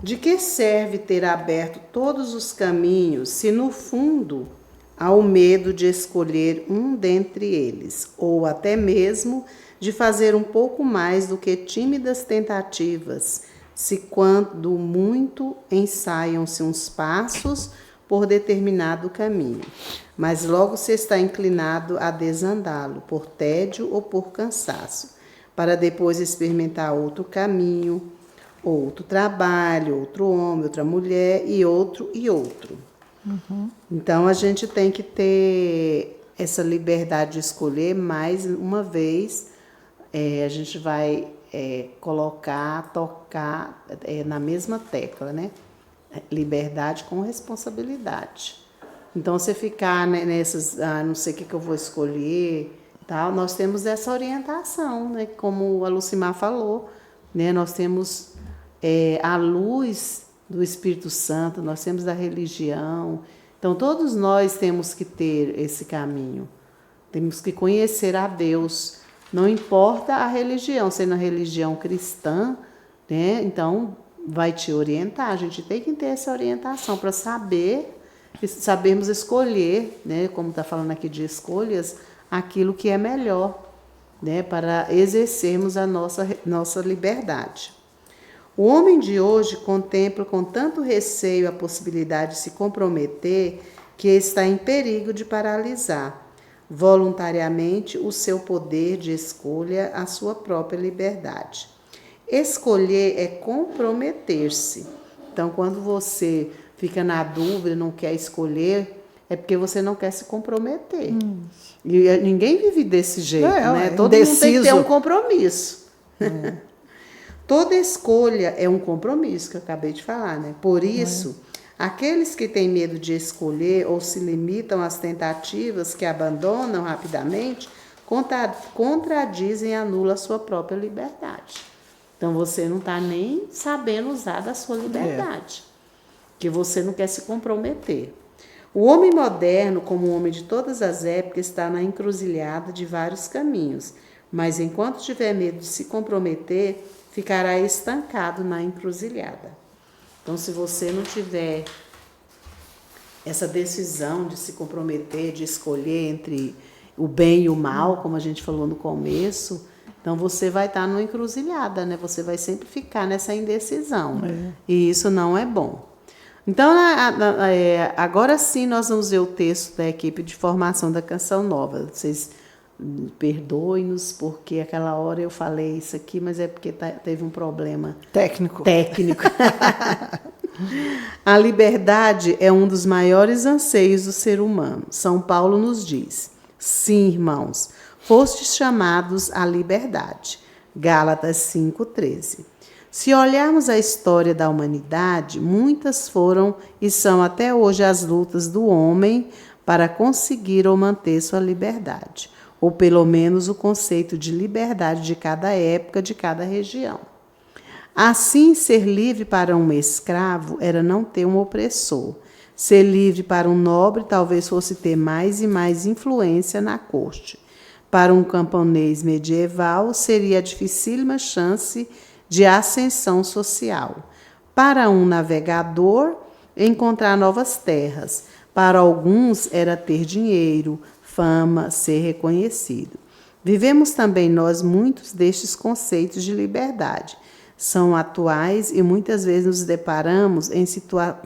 De que serve ter aberto todos os caminhos, se, no fundo, há o medo de escolher um dentre eles, ou até mesmo de fazer um pouco mais do que tímidas tentativas, se quando muito ensaiam-se uns passos por determinado caminho, mas logo se está inclinado a desandá-lo, por tédio ou por cansaço, para depois experimentar outro caminho, outro trabalho, outro homem, outra mulher, e outro e outro. Uhum. Então, a gente tem que ter essa liberdade de escolher. Mais uma vez, a gente vai tocar na mesma tecla, né? Liberdade com responsabilidade. Então, você ficar nessas, não sei o que eu vou escolher, tal, nós temos essa orientação, né? Como a Lucimar falou, né? Nós temos a luz do Espírito Santo, nós temos a religião. Então, todos nós temos que ter esse caminho. Temos que conhecer a Deus. Não importa a religião, sendo a religião cristã, né? Então, vai te orientar. A gente tem que ter essa orientação para sabermos escolher, né? Como está falando aqui de escolhas, aquilo que é melhor, né? Para exercermos a nossa liberdade. O homem de hoje contempla com tanto receio a possibilidade de se comprometer que está em perigo de paralisar voluntariamente o seu poder de escolha, a sua própria liberdade. Escolher é comprometer-se. Então, quando você fica na dúvida, não quer escolher, é porque você não quer se comprometer. E ninguém vive desse jeito, né? Todo mundo tem que ter um compromisso. Toda escolha é um compromisso, que eu acabei de falar, né? Por isso, aqueles que têm medo de escolher ou se limitam às tentativas que abandonam rapidamente, contradizem e anulam a sua própria liberdade. Então, você não está nem sabendo usar da sua liberdade, que você não quer se comprometer. O homem moderno, como o homem de todas as épocas, está na encruzilhada de vários caminhos, mas enquanto tiver medo de se comprometer, ficará estancado na encruzilhada. Então, se você não tiver essa decisão de se comprometer, de escolher entre o bem e o mal, como a gente falou no começo, então você vai estar numa encruzilhada, né? Você vai sempre ficar nessa indecisão. E isso não é bom. Então, agora sim, nós vamos ver o texto da equipe de formação da Canção Nova. Vocês perdoem-nos, porque aquela hora eu falei isso aqui, mas é porque teve um problema técnico. A liberdade é um dos maiores anseios do ser humano. São Paulo nos diz: sim, irmãos, fostes chamados à liberdade. Gálatas 5:13. Se olharmos a história da humanidade, muitas foram e são até hoje as lutas do homem para conseguir ou manter sua liberdade, ou pelo menos o conceito de liberdade de cada época, de cada região. Assim, ser livre para um escravo era não ter um opressor. Ser livre para um nobre talvez fosse ter mais e mais influência na corte. Para um camponês medieval, seria a dificílima chance de ascensão social. Para um navegador, encontrar novas terras. Para alguns, era ter dinheiro, fama, ser reconhecido. Vivemos também nós muitos destes conceitos de liberdade. São atuais e muitas vezes nos deparamos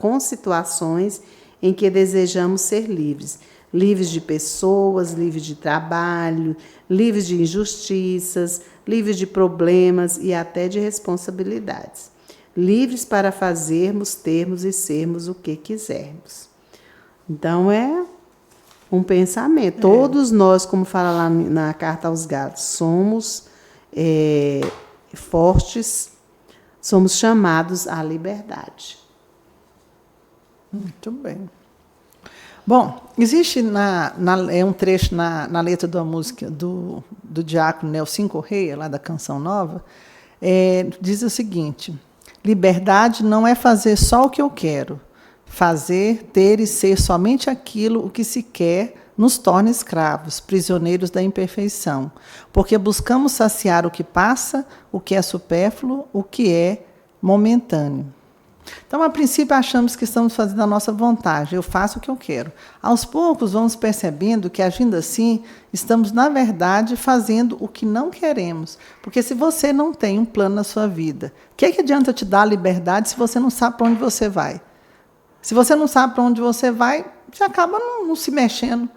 com situações em que desejamos ser livres. Livres de pessoas, livres de trabalho, livres de injustiças, livres de problemas e até de responsabilidades. Livres para fazermos, termos e sermos o que quisermos. Então, é um pensamento. Todos nós, como fala lá na Carta aos Gálatas, somos fortes, somos chamados à liberdade. Muito bem. Bom, existe um trecho na letra da música do diácono Nelson Correia, lá da Canção Nova, diz o seguinte: liberdade não é fazer só o que eu quero, fazer, ter e ser somente aquilo o que se quer nos torna escravos, prisioneiros da imperfeição, porque buscamos saciar o que passa, o que é supérfluo, o que é momentâneo. Então, a princípio, achamos que estamos fazendo a nossa vontade, eu faço o que eu quero. Aos poucos, vamos percebendo que, agindo assim, estamos, na verdade, fazendo o que não queremos. Porque se você não tem um plano na sua vida, o que adianta te dar liberdade se você não sabe para onde você vai? Se você não sabe para onde você vai, você acaba não se mexendo.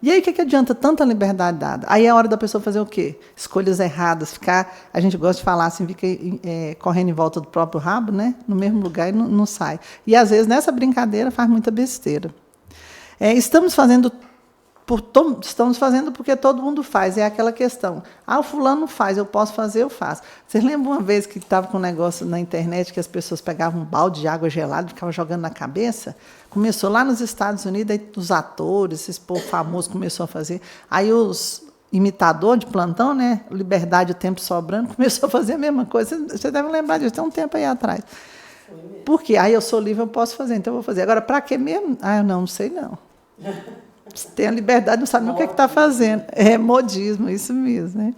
E aí, o que adianta tanta liberdade dada? Aí é hora da pessoa fazer o quê? Escolhas erradas, a gente gosta de falar assim, fica correndo em volta do próprio rabo, né? No mesmo lugar e não sai. E, às vezes, nessa brincadeira, faz muita besteira. Estamos fazendo porque todo mundo faz. É aquela questão. O fulano faz, eu posso fazer, eu faço. Vocês lembram uma vez que estava com um negócio na internet que as pessoas pegavam um balde de água gelada e ficavam jogando na cabeça? Começou lá nos Estados Unidos, aí os atores, esses povo famoso começou a fazer. Aí os imitadores de plantão, né? Liberdade, o tempo sobrando, começou a fazer a mesma coisa. Você deve lembrar disso, tem um tempo aí atrás. Por quê? Eu sou livre, eu posso fazer, então eu vou fazer. Agora, para quê mesmo? Eu não sei não. Você tem a liberdade, não sabe nem o que está fazendo. É modismo, isso mesmo. Né?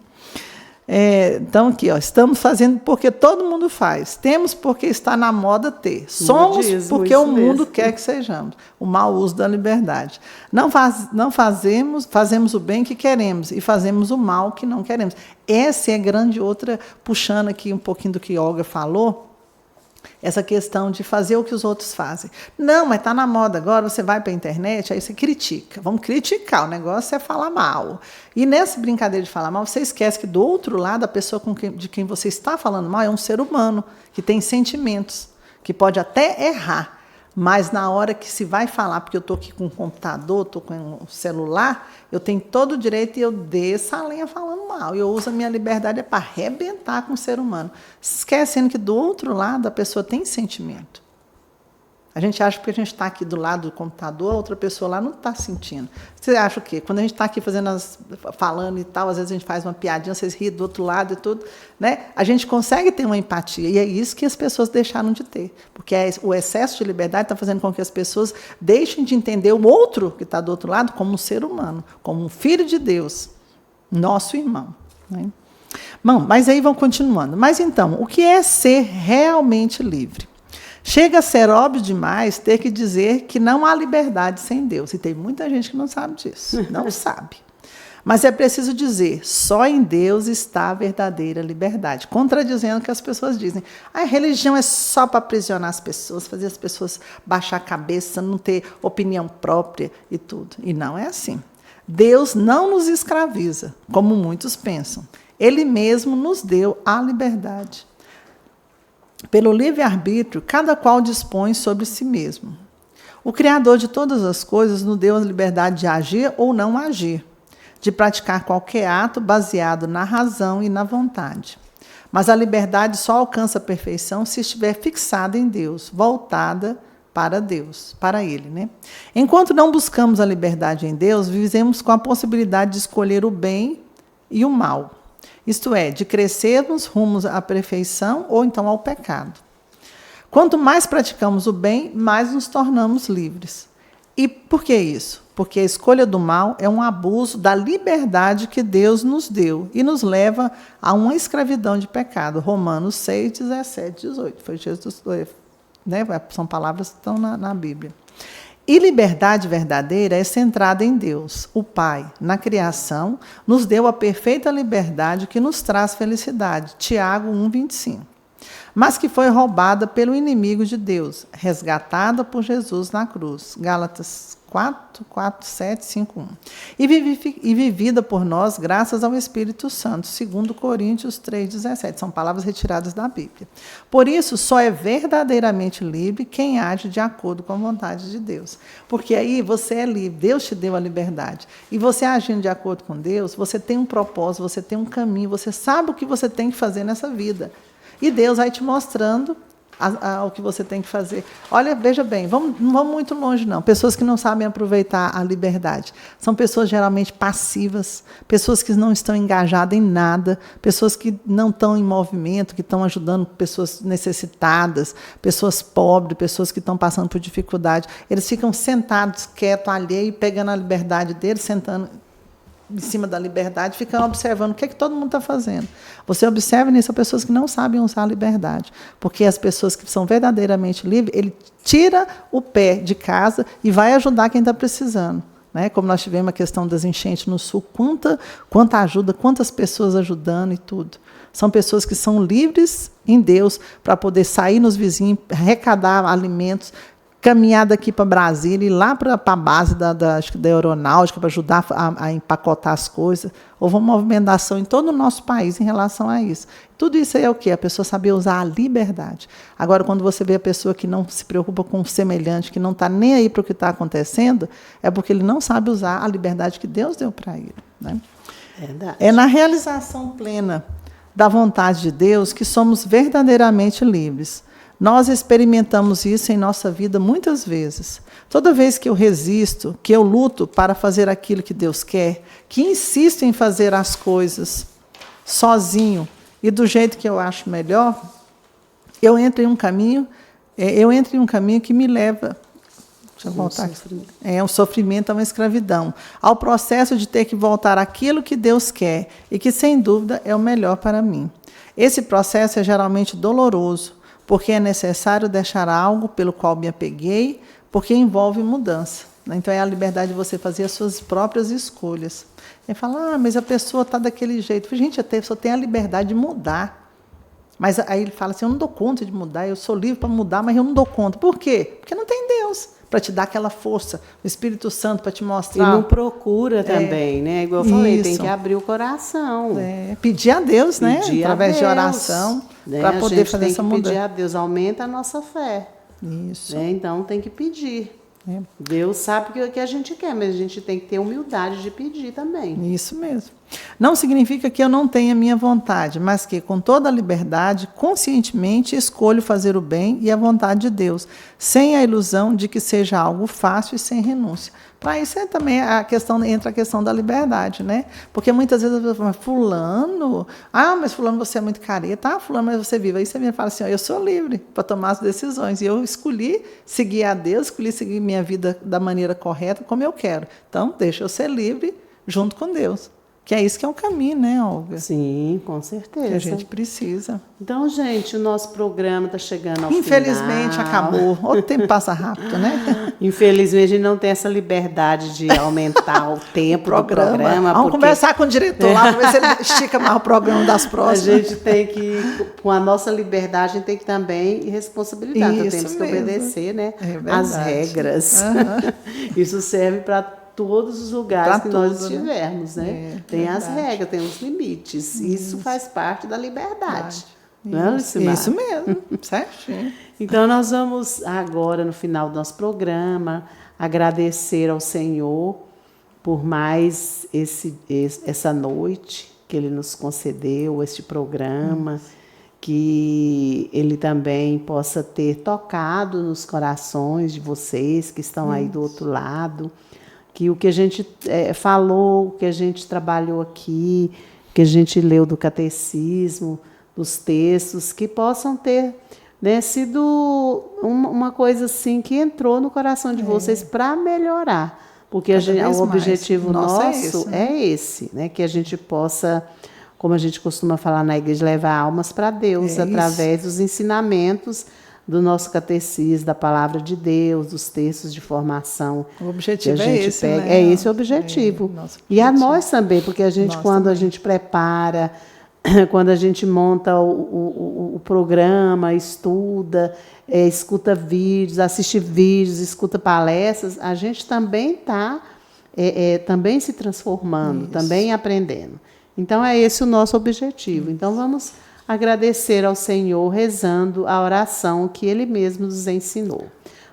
Então, aqui, estamos fazendo porque todo mundo faz. Temos porque está na moda ter. Somos modismo, porque o mundo mesmo quer que sejamos. O mau uso da liberdade. Não fazemos o bem que queremos e fazemos o mal que não queremos. Essa é a grande outra, puxando aqui um pouquinho do que Olga falou, essa questão de fazer o que os outros fazem. Não, mas está na moda agora, você vai para a internet, aí você critica. Vamos criticar, o negócio é falar mal. E nessa brincadeira de falar mal, você esquece que do outro lado, a pessoa de quem você está falando mal é um ser humano, que tem sentimentos, que pode até errar, mas na hora que se vai falar, porque eu estou aqui com um computador, estou com um celular, eu tenho todo o direito e eu desço a lenha falando mal. Eu uso a minha liberdade para arrebentar com o ser humano. Esquecendo que do outro lado a pessoa tem sentimento. A gente acha que a gente está aqui do lado do computador, a outra pessoa lá não está sentindo. Você acha o quê? Quando a gente está aqui falando e tal, às vezes a gente faz uma piadinha, vocês riem do outro lado e tudo, né? A gente consegue ter uma empatia, e é isso que as pessoas deixaram de ter. Porque o excesso de liberdade está fazendo com que as pessoas deixem de entender o outro que está do outro lado como um ser humano, como um filho de Deus, nosso irmão. Né? Bom, mas aí vão continuando. Mas então, o que é ser realmente livre? Chega a ser óbvio demais ter que dizer que não há liberdade sem Deus. E tem muita gente que não sabe disso, não sabe. Mas é preciso dizer, só em Deus está a verdadeira liberdade. Contradizendo o que as pessoas dizem. A religião é só para aprisionar as pessoas, fazer as pessoas baixar a cabeça, não ter opinião própria e tudo. E não é assim. Deus não nos escraviza, como muitos pensam. Ele mesmo nos deu a liberdade. Pelo livre-arbítrio, cada qual dispõe sobre si mesmo. O Criador de todas as coisas nos deu a liberdade de agir ou não agir, de praticar qualquer ato baseado na razão e na vontade. Mas a liberdade só alcança a perfeição se estiver fixada em Deus, voltada para Deus, para Ele, né? Enquanto não buscamos a liberdade em Deus, vivemos com a possibilidade de escolher o bem e o mal. Isto é, de crescermos rumos à perfeição ou então ao pecado. Quanto mais praticamos o bem, mais nos tornamos livres. E por que isso? Porque a escolha do mal é um abuso da liberdade que Deus nos deu e nos leva a uma escravidão de pecado. Romanos 6, 17, 18. Foi Jesus, né? São palavras que estão na Bíblia. E liberdade verdadeira é centrada em Deus, o Pai. Na criação, nos deu a perfeita liberdade que nos traz felicidade. Tiago 1, 25. Mas que foi roubada pelo inimigo de Deus, resgatada por Jesus na cruz. Gálatas 4, 7, 5, 1. E vivida por nós graças ao Espírito Santo, segundo Coríntios 3, 17. São palavras retiradas da Bíblia. Por isso, só é verdadeiramente livre quem age de acordo com a vontade de Deus. Porque aí você é livre, Deus te deu a liberdade. E você agindo de acordo com Deus, você tem um propósito, você tem um caminho, você sabe o que você tem que fazer nessa vida. E Deus vai te mostrando o que você tem que fazer. Olha, veja bem, não vamos muito longe, não. Pessoas que não sabem aproveitar a liberdade. São pessoas geralmente passivas, pessoas que não estão engajadas em nada, pessoas que não estão em movimento, que estão ajudando pessoas necessitadas, pessoas pobres, pessoas que estão passando por dificuldade. Eles ficam sentados, quietos, alheios, pegando a liberdade deles, sentando em cima da liberdade, ficando observando o que todo mundo está fazendo. Você observa nisso as pessoas que não sabem usar a liberdade, porque as pessoas que são verdadeiramente livres, ele tira o pé de casa e vai ajudar quem está precisando. Né? Como nós tivemos a questão das enchentes no sul, quanta ajuda, quantas pessoas ajudando e tudo. São pessoas que são livres em Deus para poder sair nos vizinhos, arrecadar alimentos, caminhar daqui para Brasília e lá para a base da aeronáutica para ajudar a empacotar as coisas. Houve uma movimentação em todo o nosso país em relação a isso. Tudo isso aí é o quê? A pessoa saber usar a liberdade. Agora, quando você vê a pessoa que não se preocupa com o semelhante, que não está nem aí para o que está acontecendo, é porque ele não sabe usar a liberdade que Deus deu para ele. Né? Verdade. É na realização plena da vontade de Deus que somos verdadeiramente livres. Nós experimentamos isso em nossa vida muitas vezes. Toda vez que eu resisto, que eu luto para fazer aquilo que Deus quer, que insisto em fazer as coisas sozinho e do jeito que eu acho melhor, eu entro em um caminho que me leva, deixa eu voltar aqui. É um sofrimento, é uma escravidão, ao processo de ter que voltar àquilo que Deus quer e que, sem dúvida, é o melhor para mim. Esse processo é geralmente doloroso, porque é necessário deixar algo pelo qual me apeguei, porque envolve mudança. Então, é a liberdade de você fazer as suas próprias escolhas. E fala, mas a pessoa está daquele jeito. Gente, a pessoa tem a liberdade de mudar. Mas aí ele fala assim, eu não dou conta de mudar, eu sou livre para mudar, mas eu não dou conta. Por quê? Porque não tem Deus para te dar aquela força, o Espírito Santo para te mostrar. E não procura também, né? Igual eu falei, tem que abrir o coração. Pedir a Deus, né? Através de oração, para poder fazer essa mudança. Tem que pedir a Deus, aumenta a nossa fé. Isso. Então tem que pedir. Deus sabe o que a gente quer, mas a gente tem que ter humildade de pedir também. Isso mesmo. Não significa que eu não tenha minha vontade, mas que, com toda a liberdade, conscientemente escolho fazer o bem e a vontade de Deus, sem a ilusão de que seja algo fácil e sem renúncia. Para isso também entra a questão da liberdade, né? Porque muitas vezes a pessoa fala, fulano, mas fulano você é muito careta, fulano, mas você vive. Aí você me fala assim, eu sou livre para tomar as decisões. E eu escolhi seguir a Deus, escolhi seguir minha vida da maneira correta, como eu quero. Então, deixa eu ser livre junto com Deus. Que é isso que é o caminho, né, Olga? Sim, com certeza. Que a gente precisa. Então, gente, o nosso programa está chegando ao Infelizmente, final. acabou. O tempo passa rápido, né? Infelizmente, a gente não tem essa liberdade de aumentar o tempo do programa. Vamos conversar com o diretor lá para ver se ele estica mais o programa das próximas. A gente tem que, com a nossa liberdade, a gente tem que também responsabilidade. Então, temos que obedecer, né, as regras. Isso serve para todos os lugares que nós estivermos, né? Tem as regras, tem os limites. Isso faz parte da liberdade. Não é, Lucimar? Isso mesmo, certinho. Então, nós vamos agora, no final do nosso programa, agradecer ao Senhor por mais essa noite que Ele nos concedeu, este programa, que Ele também possa ter tocado nos corações de vocês que estão aí do outro lado, que o que a gente falou, o que a gente trabalhou aqui, que a gente leu do catecismo, dos textos, que possam ter, né, sido uma coisa assim que entrou no coração de vocês para melhorar. Porque o objetivo nosso é esse, né, que a gente possa, como a gente costuma falar na igreja, levar almas para Deus através dos ensinamentos do nosso catecismo, da palavra de Deus, dos textos de formação. O objetivo é esse, né? É esse o objetivo. E a nós também, porque a gente, quando a gente prepara, quando a gente monta o programa, estuda, escuta vídeos, assiste vídeos, escuta palestras, a gente também está também se transformando, também aprendendo. Então, é esse o nosso objetivo. Então, vamos agradecer ao Senhor rezando a oração que Ele mesmo nos ensinou.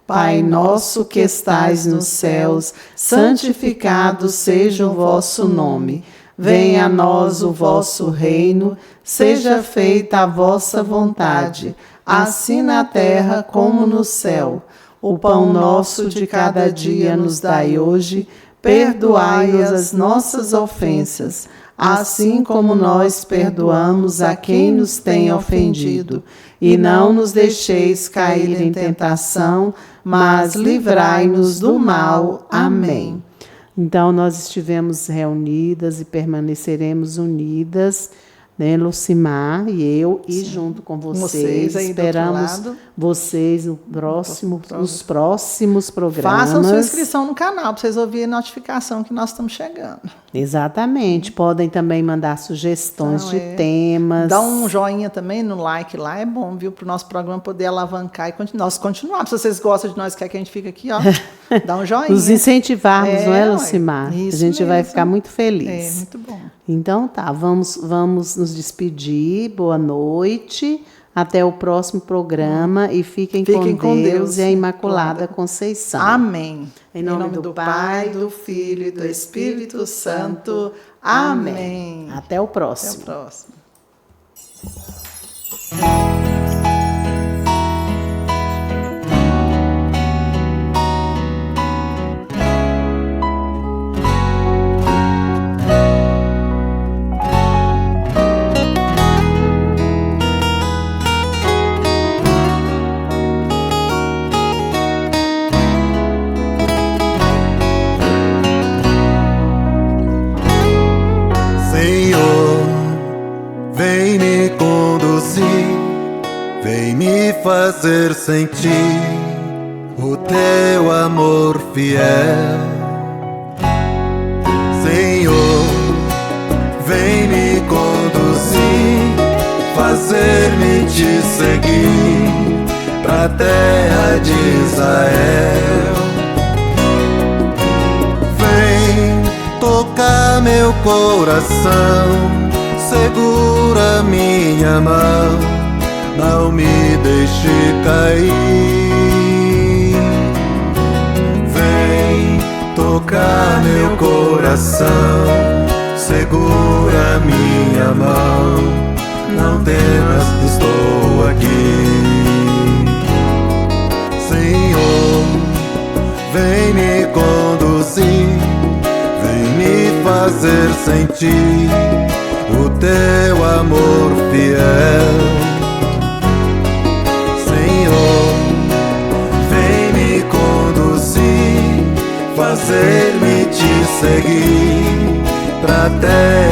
Pai nosso que estais nos céus, santificado seja o vosso nome. Venha a nós o vosso reino, seja feita a vossa vontade, assim na terra como no céu. O pão nosso de cada dia nos dai hoje, perdoai-nos as nossas ofensas, assim como nós perdoamos a quem nos tem ofendido. E não nos deixeis cair em tentação, mas livrai-nos do mal. Amém. Então, nós estivemos reunidas e permaneceremos unidas, né, Lucimar e eu, e junto com vocês esperamos vocês nos próximos programas. Façam sua inscrição no canal para vocês ouvirem a notificação que nós estamos chegando. Exatamente. Podem também mandar sugestões de temas. Dá um joinha também no like lá, é bom, viu? Para o nosso programa poder alavancar e nós continuarmos. Se vocês gostam de nós, quer que a gente fique aqui, ó, dá um joinha. Nos incentivarmos, não é, Lucimar? A gente mesmo vai ficar muito feliz. Muito bom. Então tá, vamos nos despedir. Boa noite. Até o próximo programa e fiquem com Deus e a Imaculada Conceição. Amém. Em nome do Pai, do Filho e do Espírito Santo. Amém. Até o próximo. Até o próximo. Fazer sentir o teu amor fiel, Senhor, vem me conduzir, fazer-me te seguir pra terra de Israel. Vem tocar meu coração, segura minha mão, não me deixe cair. Vem tocar meu coração, segura minha mão, não temas, estou aqui. Senhor, vem me conduzir, vem me fazer sentir o teu amor fiel. Vem me conduzir, fazer-me te seguir pra terra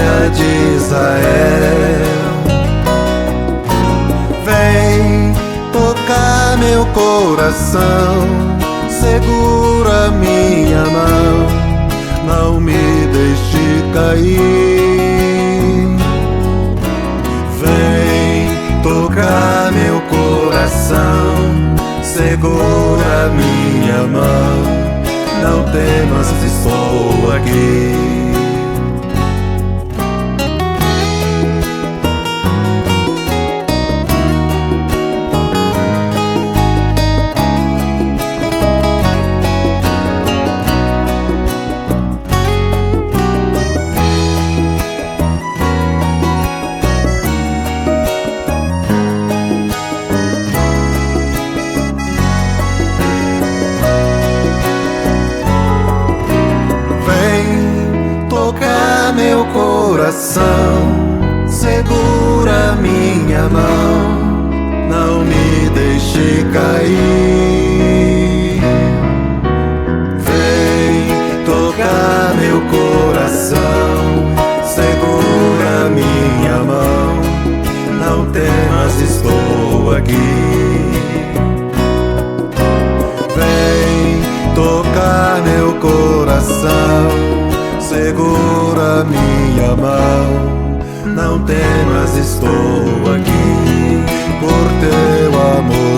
Israel. Vem tocar meu coração, segura minha mão, não me deixe cair. Vem tocar meu coração, segura minha mão, não temas, estou aqui. Meu coração, segura minha mão, não me deixe cair. Vem tocar meu coração, segura minha mão, não temas, estou aqui. Vem tocar meu coração, segura minha mão, não temas, estou aqui. Por teu amor